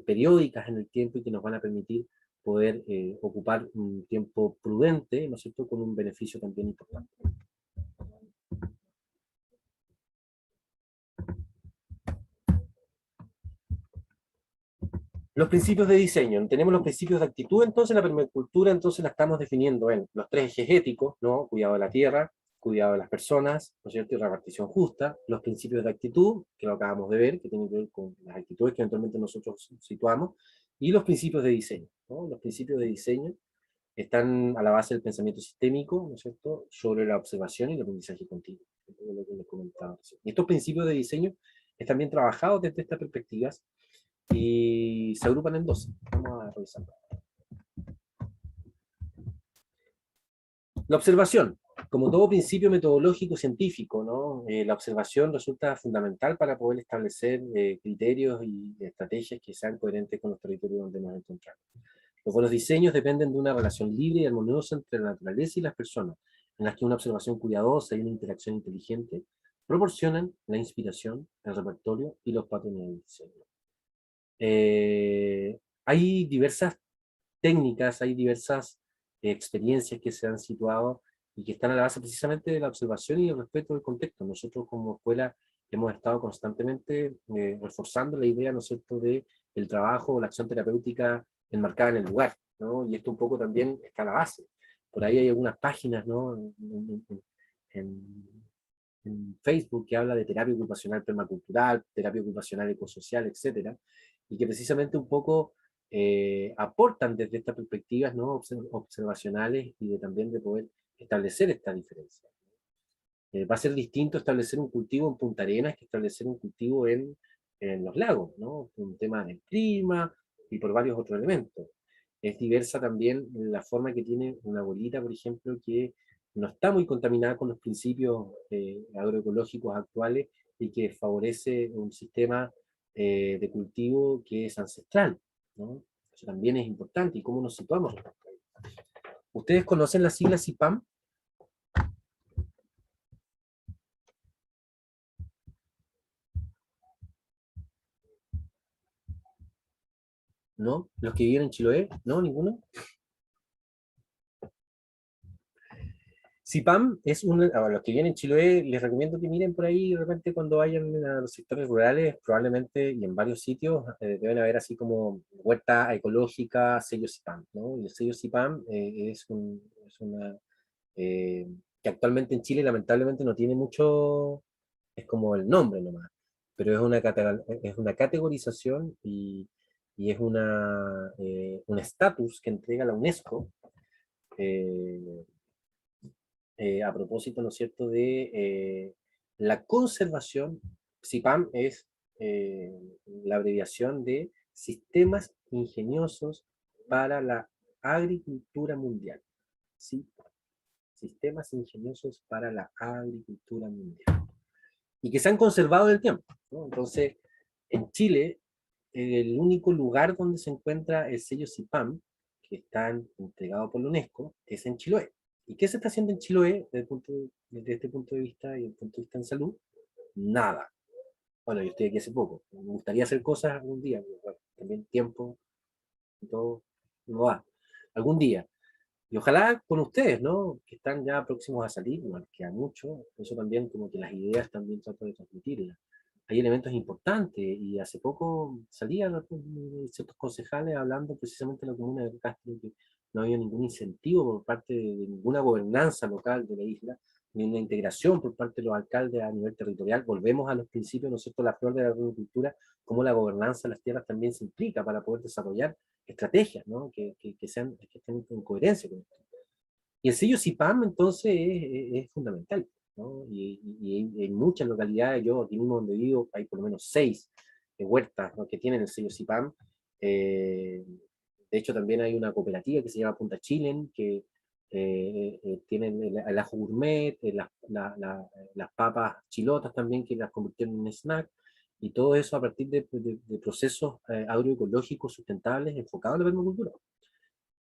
periódicas en el tiempo y que nos van a permitir poder ocupar un tiempo prudente, ¿no es cierto?, con un beneficio también importante. Los principios de diseño. Tenemos los principios de actitud, entonces la permacultura entonces la estamos definiendo en los 3 ejes éticos, ¿no? Cuidado de la tierra, cuidado de las personas, ¿no es cierto? Y repartición justa. Los principios de actitud, que lo acabamos de ver, que tienen que ver con las actitudes que eventualmente nosotros situamos, y los principios de diseño, ¿no? Los principios de diseño están a la base del pensamiento sistémico, ¿no es cierto?, sobre la observación y el aprendizaje continuo, que es lo que les comentaba recién. Y estos principios de diseño están bien trabajados desde estas perspectivas y se agrupan en 12. Vamos a revisarlo. La observación, como todo principio metodológico científico, ¿no? La observación resulta fundamental para poder establecer criterios y estrategias que sean coherentes con los territorios donde nos encontramos. Los buenos diseños dependen de una relación libre y armoniosa entre la naturaleza y las personas, en las que una observación cuidadosa y una interacción inteligente proporcionan la inspiración, el repertorio y los patrones de diseño. Hay diversas técnicas, hay diversas experiencias que se han situado y que están a la base precisamente de la observación y el respeto del contexto. Nosotros como escuela hemos estado constantemente reforzando la idea, ¿no es cierto?, de el trabajo o la acción terapéutica enmarcada en el lugar, ¿no? Y esto un poco también está a la base. Por ahí hay algunas páginas, ¿no?, en, en Facebook que habla de terapia ocupacional permacultural, terapia ocupacional ecosocial, etcétera, y que precisamente un poco aportan desde estas perspectivas, ¿no?, observacionales y también de poder establecer esta diferencia. Va a ser distinto establecer un cultivo en Punta Arenas que establecer un cultivo en los lagos, ¿no?, por un tema del clima y por varios otros elementos. Es diversa también la forma que tiene una bolita, por ejemplo, que no está muy contaminada con los principios agroecológicos actuales y que favorece un sistema de cultivo que es ancestral, ¿no? Eso también es importante. ¿Y cómo nos situamos? ¿Ustedes conocen las siglas CIPAM? ¿No? ¿Los que viven en Chiloé? ¿No? ¿Ninguno? CIPAM es a los que vienen en Chiloé, les recomiendo que miren por ahí, de repente cuando vayan a los sectores rurales, probablemente, y en varios sitios, deben haber así como huerta ecológica, sello CIPAM, ¿no? Y el sello CIPAM es una, que actualmente en Chile lamentablemente no tiene mucho, es como el nombre nomás, pero es una categorización y es un estatus que entrega la UNESCO, eh, a propósito, ¿no es cierto?, de la conservación. CIPAM es la abreviación de Sistemas Ingeniosos para la Agricultura Mundial. ¿Sí? Sistemas Ingeniosos para la Agricultura Mundial. Y que se han conservado en el tiempo, ¿no? Entonces, en Chile, el único lugar donde se encuentra el sello CIPAM, que está entregado por la UNESCO, es en Chiloé. ¿Y qué se está haciendo en Chiloé desde este punto de vista y desde el punto de vista en salud? Nada. Bueno, yo estoy aquí hace poco. Me gustaría hacer cosas algún día, pero bueno, también tiempo y todo no va. Algún día. Y ojalá con ustedes, ¿no?, que están ya próximos a salir, bueno, queda mucho, eso también como que las ideas también trato de transmitirlas. Hay elementos importantes, y hace poco salían ciertos concejales hablando precisamente de la comuna de Castro, que no había ningún incentivo por parte de ninguna gobernanza local de la isla, ni una integración por parte de los alcaldes a nivel territorial. Volvemos a los principios, ¿no es cierto?, la flor de la agricultura, cómo la gobernanza de las tierras también se implica para poder desarrollar estrategias, ¿no?, que estén en coherencia con esto. Y el sello CIPAM entonces es fundamental, ¿no? Y en muchas localidades, yo aquí mismo donde vivo, hay por lo menos 6 huertas, ¿no?, que tienen el sello CIPAM. De hecho, también hay una cooperativa que se llama Punta Chilen, que tienen el ajo gourmet, las papas chilotas también, que las convirtieron en snack, y todo eso a partir de procesos agroecológicos sustentables enfocados en la permacultura,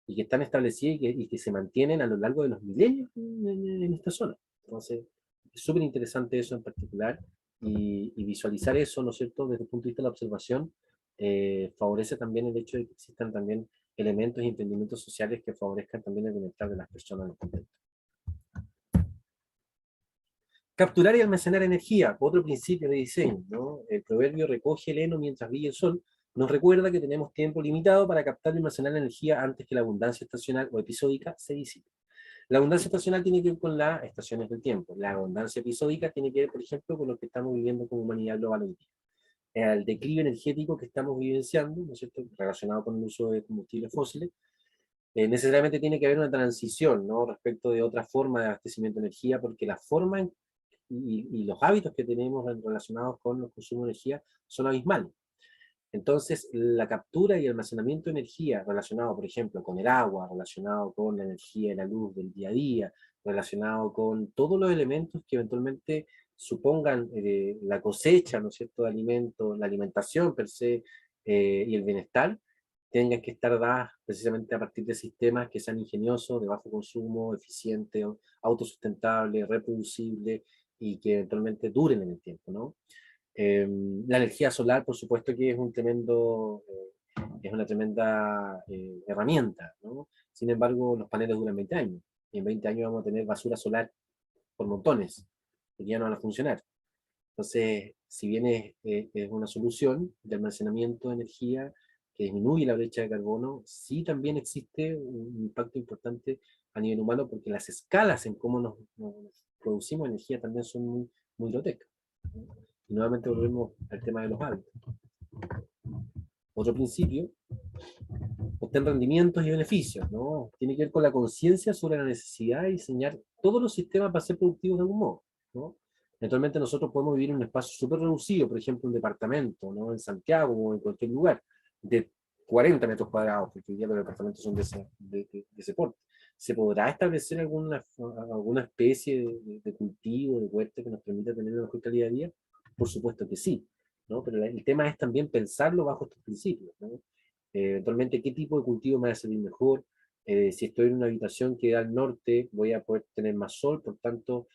y que están establecidos y que se mantienen a lo largo de los milenios en esta zona. Entonces, es súper interesante eso en particular, y visualizar eso, ¿no es cierto?, desde el punto de vista de la observación, favorece también el hecho de que existan también elementos y emprendimientos sociales que favorezcan también el bienestar de las personas en el contexto. Capturar y almacenar energía, otro principio de diseño, ¿no? El proverbio recoge el heno mientras brilla el sol, nos recuerda que tenemos tiempo limitado para captar y almacenar la energía antes que la abundancia estacional o episódica se disipe. La abundancia estacional tiene que ver con las estaciones del tiempo. La abundancia episódica tiene que ver, por ejemplo, con lo que estamos viviendo como humanidad global hoy día. El declive energético que estamos vivenciando, ¿no es cierto?, relacionado con el uso de combustibles fósiles, necesariamente tiene que haber una transición, ¿no?, respecto de otra forma de abastecimiento de energía, porque la forma y los hábitos que tenemos relacionados con el consumo de energía son abismales. Entonces, la captura y almacenamiento de energía relacionado, por ejemplo, con el agua, relacionado con la energía y la luz del día a día, relacionado con todos los elementos que eventualmente supongan la cosecha, ¿no es cierto?, de alimentos, la alimentación per se y el bienestar, tengan que estar dadas precisamente a partir de sistemas que sean ingeniosos, de bajo consumo, eficientes, autosustentables, reproducibles y que eventualmente duren en el tiempo, ¿no? La energía solar, por supuesto que es es una tremenda herramienta, ¿no? Sin embargo, los paneles duran 20 años, y en 20 años vamos a tener basura solar por montones, que ya no van a funcionar. Entonces, si bien es una solución de almacenamiento de energía que disminuye la brecha de carbono, sí también existe un impacto importante a nivel humano, porque las escalas en cómo nos producimos energía también son muy grotescas, ¿no? Y nuevamente volvemos al tema de los hábitos. Otro principio, obtener rendimientos y beneficios, ¿no? Tiene que ver con la conciencia sobre la necesidad de diseñar todos los sistemas para ser productivos de algún modo, ¿no? Eventualmente nosotros podemos vivir en un espacio súper reducido, por ejemplo, un departamento, ¿no?, en Santiago o en cualquier lugar, de 40 metros cuadrados, porque hoy día los departamentos son de ese porte. ¿Se podrá establecer alguna especie de cultivo, de huerta que nos permita tener una mejor calidad de vida? Por supuesto que sí, ¿no? Pero el tema es también pensarlo bajo estos principios, ¿no? Eventualmente, ¿qué tipo de cultivo me va a servir mejor? Si estoy en una habitación que da al norte, voy a poder tener más sol, por tanto,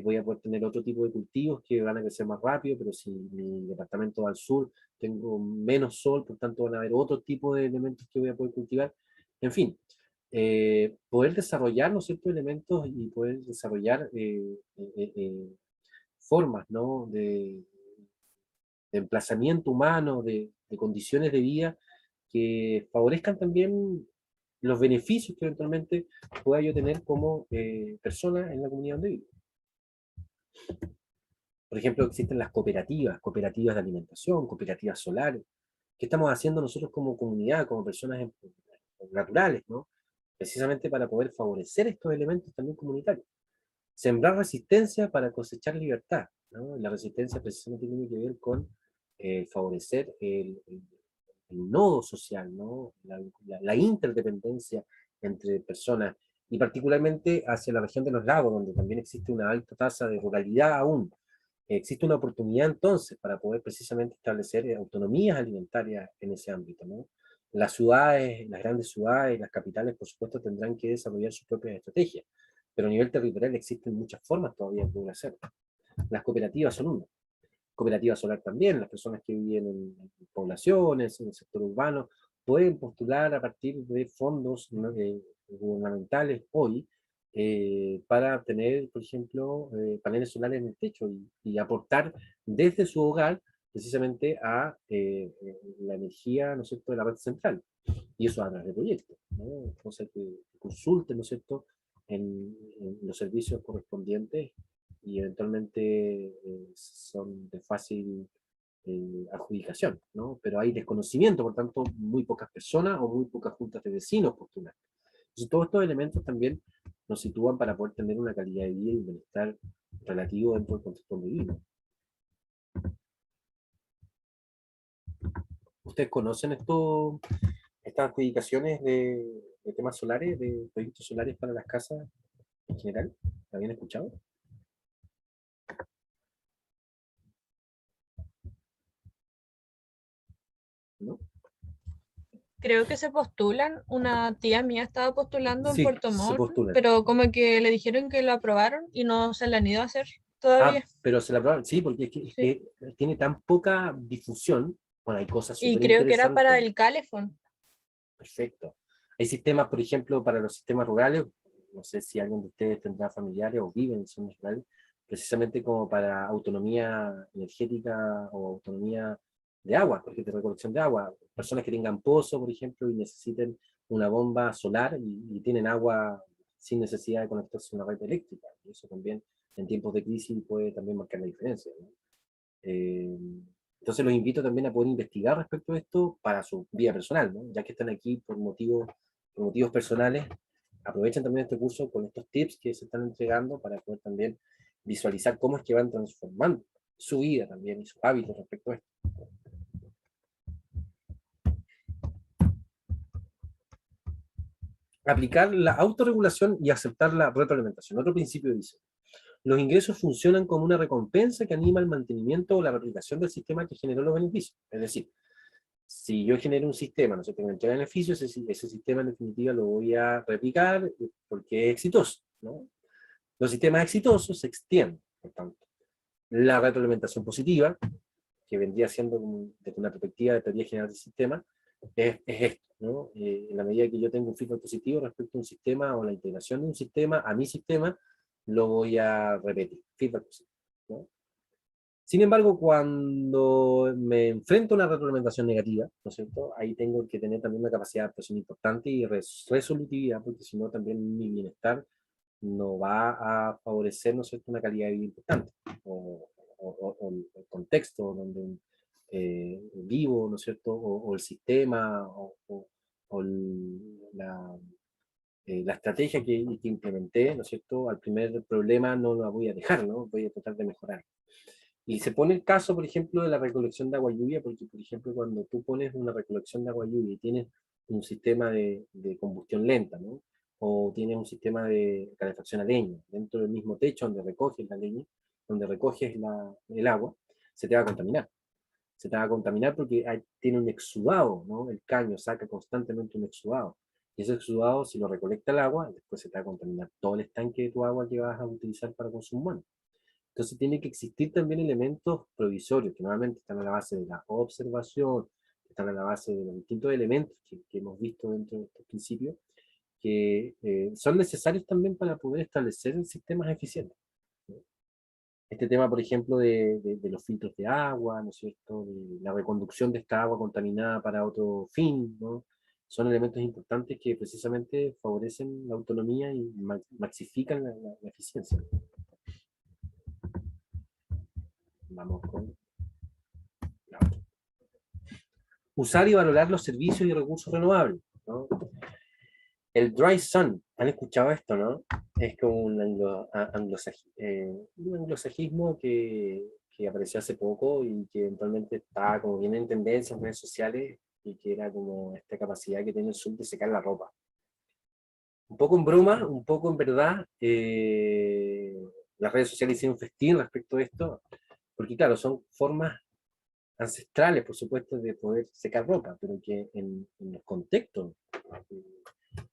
voy a poder tener otro tipo de cultivos que van a crecer más rápido, pero si mi departamento va al sur, tengo menos sol, por tanto van a haber otro tipo de elementos que voy a poder cultivar. En fin, poder desarrollar, ¿no es cierto?, elementos y poder desarrollar formas, ¿no?, de emplazamiento humano, de condiciones de vida que favorezcan también los beneficios que eventualmente pueda yo tener como persona en la comunidad donde vivo. Por ejemplo, existen las cooperativas de alimentación, cooperativas solares. ¿Qué estamos haciendo nosotros como comunidad, como personas naturales, ¿no?, precisamente para poder favorecer estos elementos también comunitarios? Sembrar resistencia para cosechar libertad, ¿no? La resistencia precisamente tiene que ver con favorecer el nodo social, ¿no?, la interdependencia entre personas, y particularmente hacia la región de los lagos, donde también existe una alta tasa de ruralidad aún. Existe una oportunidad entonces para poder precisamente establecer autonomías alimentarias en ese ámbito, ¿no? Las ciudades, las grandes ciudades, las capitales, por supuesto, tendrán que desarrollar sus propias estrategias, pero a nivel territorial existen muchas formas todavía de poder hacerlo. Las cooperativas son una. Cooperativa solar también, las personas que viven en poblaciones, en el sector urbano, pueden postular a partir de fondos, ¿no?, gubernamentales hoy, para obtener, por ejemplo, paneles solares en el techo y aportar desde su hogar precisamente a la energía, ¿no es cierto?, de la red central. Y eso a través de proyectos, ¿no? Cosa que consulten, ¿no es cierto?, en los servicios correspondientes, y eventualmente son de fácil adjudicación, ¿no? Pero hay desconocimiento, por tanto, muy pocas personas o muy pocas juntas de vecinos postulan. Entonces, todos estos elementos también nos sitúan para poder tener una calidad de vida y un bienestar relativo dentro del contexto donde vivimos. ¿Ustedes conocen estas adjudicaciones de temas solares, de proyectos solares para las casas en general? ¿La habían escuchado? ¿No? Creo que se postulan. Una tía mía estaba postulando en Sí, Puerto se Montt, postulan. pero como que le dijeron que lo aprobaron y no se la han ido a hacer Ah, todavía. pero se la aprobaron, sí, porque es Sí. que tiene tan poca difusión. Bueno, hay cosas Y súper creo que era para interesantes. el Calefón. Perfecto. Hay sistemas, por ejemplo, para los sistemas rurales, no sé si alguien de ustedes tendrá familiares o vive en zonas rurales, precisamente como para autonomía energética o autonomía de agua, porque de recolección de agua. Personas que tengan pozo, por ejemplo, y necesiten una bomba solar y tienen agua sin necesidad de conectarse a una red eléctrica. Y eso también en tiempos de crisis puede también marcar la diferencia, ¿no? Eh, entonces los invito también a poder investigar respecto a esto para su vida personal, ¿no? Ya que están aquí por motivos personales, aprovechen también este curso con estos tips que se están entregando para poder también visualizar cómo es que van transformando su vida también y sus hábitos respecto a esto. Aplicar la autorregulación y aceptar la retroalimentación. Otro principio dice: los ingresos funcionan como una recompensa que anima el mantenimiento o la replicación del sistema que generó los beneficios. Es decir, si yo genero un sistema, no sé, tengo entrega de beneficios, ese sistema en definitiva lo voy a replicar porque es exitoso, ¿no? Los sistemas exitosos se extienden, por tanto. La retroalimentación positiva, que vendría siendo desde una perspectiva de teoría general del sistema, es esto, ¿no? En la medida que yo tengo un feedback positivo respecto a un sistema o la integración de un sistema a mi sistema, lo voy a repetir, feedback positivo, ¿no? Sin embargo, cuando me enfrento a una retroalimentación negativa, ¿no es cierto? Ahí tengo que tener también una capacidad de adaptación importante y resolutividad, porque si no también mi bienestar no va a favorecer, ¿no es cierto?, una calidad de vida importante, o el contexto donde vivo, ¿no es cierto?, o el sistema, la estrategia que implementé, ¿no es cierto?, al primer problema no la voy a dejar, ¿no? Voy a tratar de mejorar. Y se pone el caso, por ejemplo, de la recolección de agua lluvia, porque, por ejemplo, cuando tú pones una recolección de agua lluvia y tienes un sistema de combustión lenta, ¿no? O tienes un sistema de calefacción a leña, dentro del mismo techo donde recoges la leña, donde recoges el agua, se te va a contaminar. Se te va a contaminar porque tiene un exudado, ¿no? El caño saca constantemente un exudado. Y ese exudado, si lo recolecta el agua, después se te va a contaminar todo el estanque de tu agua que vas a utilizar para consumo humano. Entonces tiene que existir también elementos provisorios, que normalmente están a la base de la observación, que están a la base de los distintos elementos que hemos visto dentro de estos principios, que son necesarios también para poder establecer sistemas eficientes, ¿no? Este tema, por ejemplo, de los filtros de agua, ¿no es cierto?, de la reconducción de esta agua contaminada para otro fin, ¿no? Son elementos importantes que precisamente favorecen la autonomía y maxifican la eficiencia. Vamos con la otra. Usar y valorar los servicios y recursos renovables, ¿no? El dry sun, ¿han escuchado esto, no? Es como un anglosajismo que apareció hace poco y que eventualmente estaba como bien en tendencia en redes sociales, y que era como esta capacidad que tiene el sur de secar la ropa. Un poco en broma, un poco en verdad, las redes sociales hicieron un festín respecto a esto, porque claro, son formas ancestrales, por supuesto, de poder secar ropa, pero que en los contextos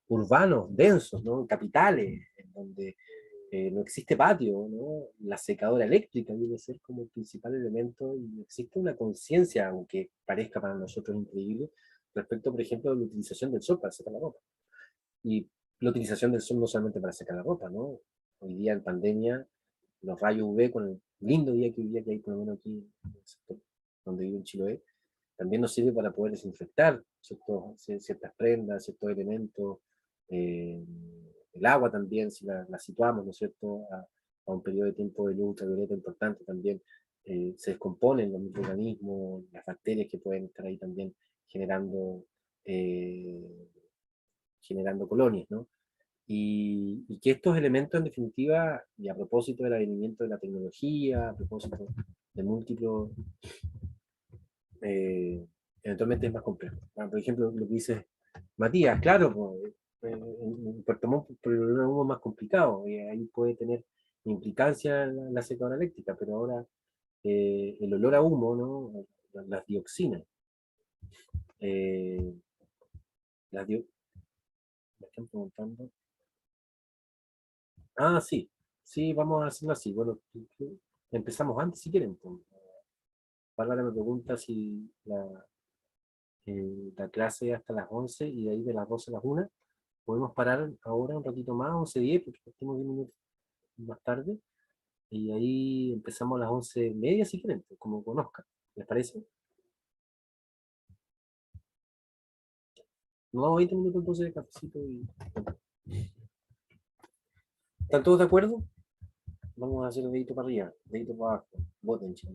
urbanos, densos, ¿no?, capitales, en donde no existe patio, ¿no?, la secadora eléctrica debe ser como el principal elemento, y existe una conciencia, aunque parezca para nosotros increíble, respecto, por ejemplo, a la utilización del sol para secar la ropa. Y la utilización del sol no solamente para secar la ropa, ¿no? Hoy día en pandemia, los rayos UV, con el lindo día que hoy día que hay, por lo menos aquí en el sector donde vivo en Chiloé, también nos sirve para poder desinfectar ciertas prendas, ciertos elementos, el agua también, si la situamos, ¿no es cierto?, a un periodo de tiempo de luz ultravioleta importante, también se descomponen los microorganismos, las bacterias que pueden estar ahí también generando, generando colonias, ¿no? Y que estos elementos, en definitiva, y a propósito del advenimiento de la tecnología, a propósito de múltiples, eventualmente es más complejo. Por ejemplo, lo que dice Matías, claro, pues, en Puerto Montt el problema humo es más complicado, y ahí puede tener implicancia la secadora eléctrica, pero ahora el olor a humo, ¿no?, las dioxinas, eh, me están preguntando. Ah, sí, sí, vamos a hacerlo así. Bueno, empezamos antes si quieren, pues. Bárbara me pregunta si la clase hasta las 11 y de ahí de las 12 a las 1. Podemos parar ahora un ratito más, 11:10, porque partimos 10 minutos más tarde. Y ahí empezamos a las 11:30 si quieren, pues, como conozcan. ¿Les parece? Nos damos 20 minutos entonces de cafecito y... ¿Están todos de acuerdo? Vamos a hacer el dedito para arriba, dedito para abajo. Voten, chicos.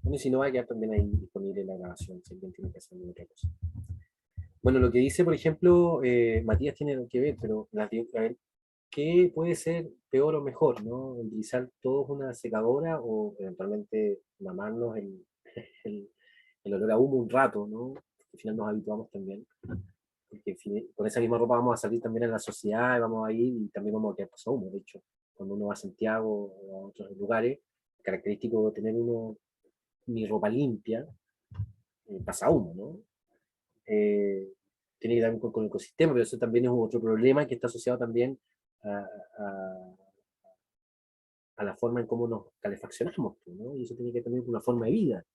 Bueno, y si no, va a quedar también ahí disponible la grabación, si alguien tiene que hacer alguna otra cosa. Bueno, lo que dice, por ejemplo, Matías tiene que ver, pero a ver, ¿qué puede ser peor o mejor, no? Utilizar todos una secadora o eventualmente mamarnos el, el olor a humo un rato, ¿no? Al final nos habituamos también. Porque con esa misma ropa vamos a salir también en la sociedad, y vamos a ir y también vamos a quedar pasado humo. De hecho, cuando uno va a Santiago o a otros lugares, característico de tener uno mi ropa limpia, pasa humo, ¿no? Tiene que ver con el ecosistema, pero eso también es otro problema que está asociado también a, a, a la forma en cómo nos calefaccionamos, ¿no? Y eso tiene que ver también con una forma de vida.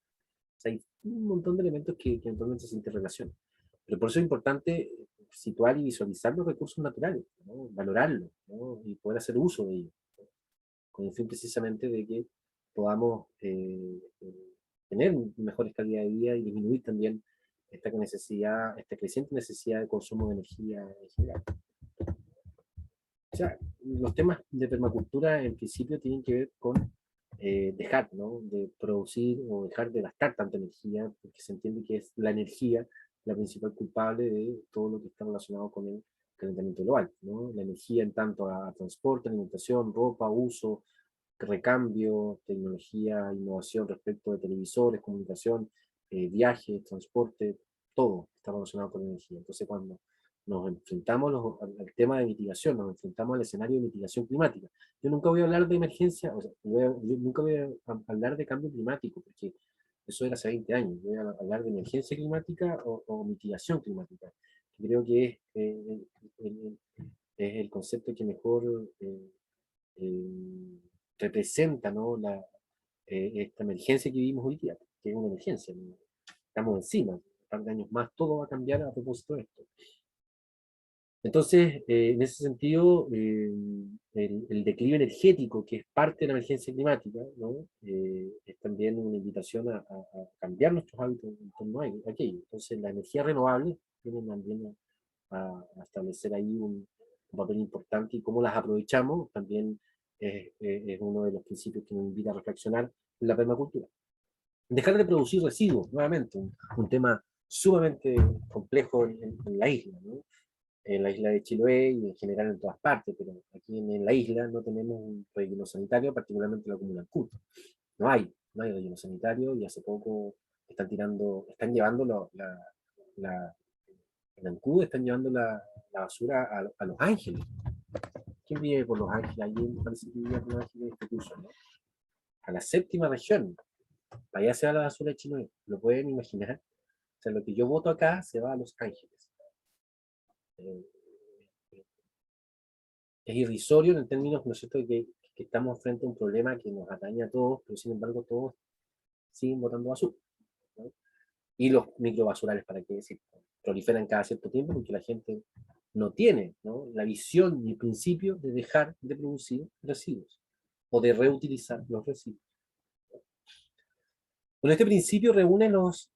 O sea, hay un montón de elementos que eventualmente se interrelacionan. Pero por eso es importante situar y visualizar los recursos naturales, ¿no? Valorarlos, ¿no? Y poder hacer uso de ellos, ¿no? Con el fin precisamente de que podamos tener mejores calidad de vida y disminuir también esta necesidad, esta creciente necesidad de consumo de energía en general. O sea, los temas de permacultura en principio tienen que ver con dejar, ¿no? De producir o dejar de gastar tanta energía, porque se entiende que es la energía la principal culpable de todo lo que está relacionado con el calentamiento global, ¿no? La energía en tanto a transporte, alimentación, ropa, uso, recambio, tecnología, innovación respecto de televisores, comunicación, viajes, transporte, todo está relacionado con la energía. Entonces, cuando nos enfrentamos al tema de mitigación, nos enfrentamos al escenario de mitigación climática. Yo nunca voy a hablar de emergencia, o sea, yo nunca voy a hablar de cambio climático, porque eso era hace 20 años. Voy a hablar de emergencia climática o mitigación climática. Creo que es el concepto que mejor eh, representa, ¿no? Esta emergencia que vivimos hoy día, que es una emergencia, ¿no? Estamos encima, un par de años más, todo va a cambiar a propósito de esto. Entonces, en ese sentido, el declive energético, que es parte de la emergencia climática, ¿no? Es también una invitación a cambiar nuestros hábitos en torno a aquello. Entonces, las energías renovables tienen también a establecer ahí un papel importante y cómo las aprovechamos también es uno de los principios que nos invita a reflexionar en la permacultura. Dejar de producir residuos, nuevamente, un tema sumamente complejo en la isla, ¿no? En la isla de Chiloé y en general en todas partes, pero aquí en la isla no tenemos un relleno sanitario, particularmente la comuna Ancud. No hay relleno sanitario y hace poco están llevando en Ancud están llevando la basura a Los Ángeles. ¿Quién vive por Los Ángeles? Allí me parece que vive por Los Ángeles este curso, ¿no? A la séptima región. Para allá se va la basura de Chiloé. ¿Lo pueden imaginar? O sea, lo que yo voto acá se va a Los Ángeles. Eh, es irrisorio en el término, ¿no es cierto?, que estamos frente a un problema que nos atañe a todos, pero sin embargo todos siguen botando basura, ¿no? Y los microbasurales, ¿para qué decir? Proliferan cada cierto tiempo porque la gente no tiene, ¿no?, la visión ni el principio de dejar de producir residuos o de reutilizar los residuos. Con este principio reúne los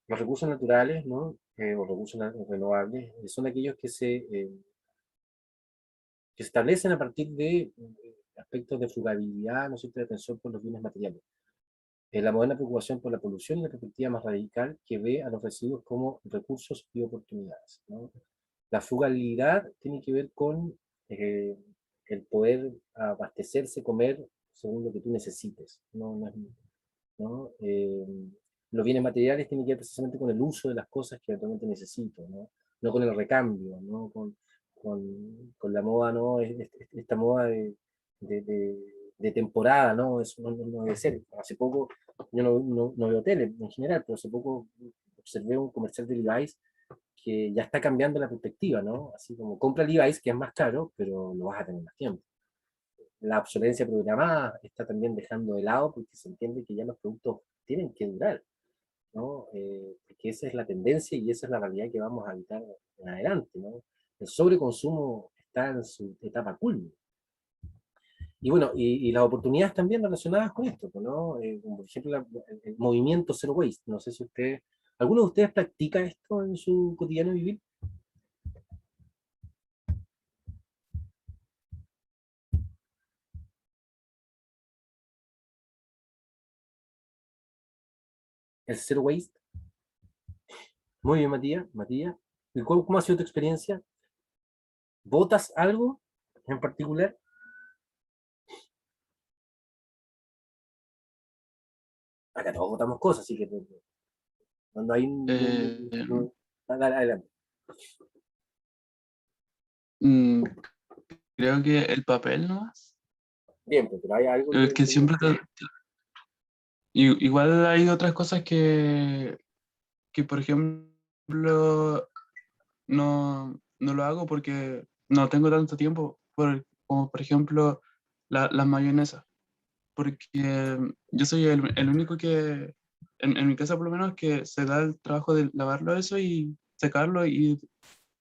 recursos naturales, ¿no? O recursos renovables, son aquellos que se establecen a partir de aspectos de frugabilidad, ¿no es cierto?, de atención por los bienes materiales. La moderna preocupación por la polución y la perspectiva más radical que ve a los residuos como recursos y oportunidades, ¿no? La frugalidad tiene que ver con el poder abastecerse, comer según lo que tú necesites, ¿no? Los bienes materiales tienen que ver precisamente con el uso de las cosas que eventualmente necesito, ¿no? No con el recambio, ¿no? Con la moda, ¿no? Esta moda de temporada, ¿no? Eso no debe ser. Hace poco, yo no veo tele en general, pero hace poco observé un comercial de Levi's que ya está cambiando la perspectiva, ¿no? Así como compra Levi's, que es más caro, pero lo vas a tener más tiempo. La obsolescencia programada está también dejando de lado porque se entiende que ya los productos tienen que durar, ¿no? Porque esa es la tendencia y esa es la realidad que vamos a evitar en adelante, ¿no? El sobreconsumo está en su etapa culmen. Y bueno, y las oportunidades también relacionadas con esto, pues, ¿no? Como por ejemplo el movimiento Zero Waste. No sé si ustedes, ¿alguno de ustedes practica esto en su cotidiano vivir? El Zero Waste. Muy bien, Matías. Matías, ¿y cómo ha sido tu experiencia? ¿Votas algo en particular? Acá todos votamos cosas, así que cuando hay adelante. mm, creo que el papel nomás. Bien, pues, pero hay algo Es que siempre igual hay otras cosas que por ejemplo, no lo hago porque no tengo tanto tiempo, como por ejemplo las mayonesas, porque yo soy el único que, en mi casa por lo menos, que se da el trabajo de lavarlo eso y secarlo y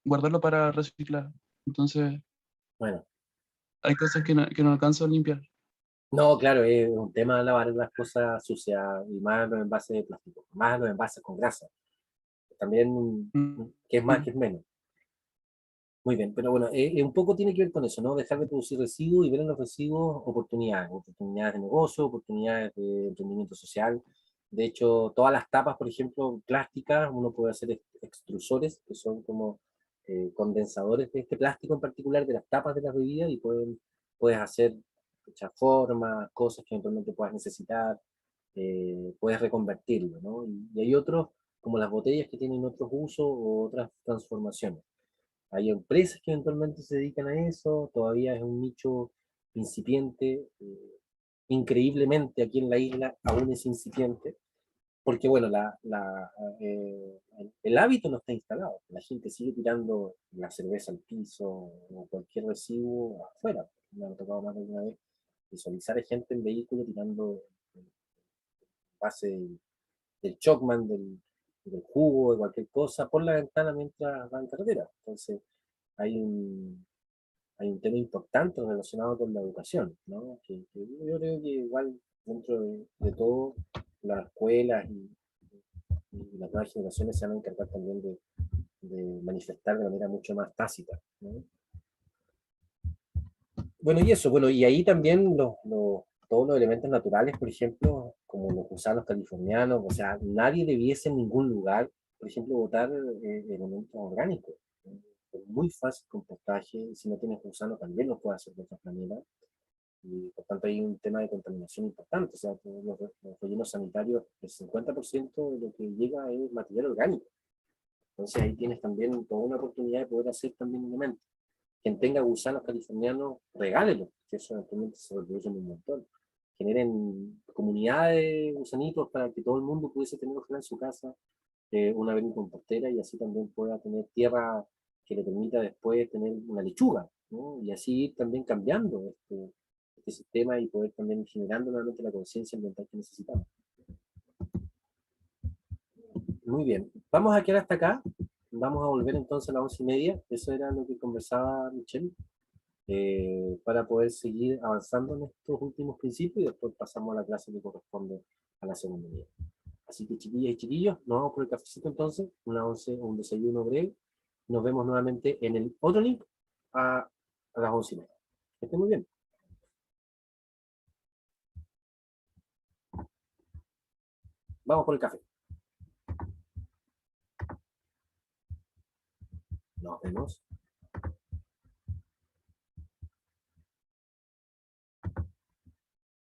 guardarlo para reciclar. Entonces Bueno, hay cosas que no alcanzo a limpiar. no, claro, es un tema lavar las cosas sucias y más los envases de plástico, más los envases con grasa. También, Mm, que es más, que es menos. Muy bien, pero bueno, un poco tiene que ver con eso, ¿no? Dejar de producir residuos y ver en los residuos oportunidades, oportunidades de negocio, oportunidades de emprendimiento social. De hecho, todas las tapas, por ejemplo, plásticas, uno puede hacer extrusores, que son como condensadores de este plástico en particular, de las tapas de las bebidas, y puedes hacer muchas formas, cosas que eventualmente puedas necesitar, puedes reconvertirlo, ¿no? Y hay otros, como las botellas, que tienen otros usos o otras transformaciones. Hay empresas que eventualmente se dedican a eso, todavía es un nicho incipiente, increíblemente aquí en la isla aún es incipiente, porque bueno, el hábito no está instalado, la gente sigue tirando la cerveza al piso o cualquier residuo afuera. Me ha tocado más de una vez visualizar a gente en vehículo tirando base del Chocman, del jugo, de cualquier cosa, por la ventana mientras va en carretera. Entonces, hay un, hay un tema importante relacionado con la educación, ¿no? Que yo creo que igual dentro de todo las escuelas y las nuevas generaciones se van a encargar también de manifestar de manera mucho más tácita, ¿no? Bueno, y eso, bueno, y ahí también todos los elementos naturales, por ejemplo, como los gusanos californianos, o sea, nadie debiese en ningún lugar, por ejemplo, botar elementos orgánicos. Es muy fácil compostaje, si no tienes gusano también lo puedes hacer de otra manera, y por tanto hay un tema de contaminación importante, o sea, los rellenos sanitarios, el 50% de lo que llega es material orgánico. Entonces ahí tienes también toda una oportunidad de poder hacer también elementos. Quien tenga gusanos californianos, regálelos, que eso actualmente se reproducen un montón. Generen comunidades de gusanitos para que todo el mundo pudiese tener ojalá en su casa una compostera y así también pueda tener tierra que le permita después tener una lechuga, ¿no? Y así ir también cambiando este sistema y poder también generando nuevamente la conciencia ambiental que necesitamos. Muy bien, vamos a quedar hasta acá. Vamos a volver entonces a las 11:30. Eso era lo que conversaba Michelle, para poder seguir avanzando en estos últimos principios y después pasamos a la clase que corresponde a la segunda unidad. Así que chiquillas y chiquillos, nos vamos por el cafecito entonces, una once, un desayuno breve. Nos vemos nuevamente en el otro link a las 11:30. Que estén muy bien. Vamos por el café. Nos vemos.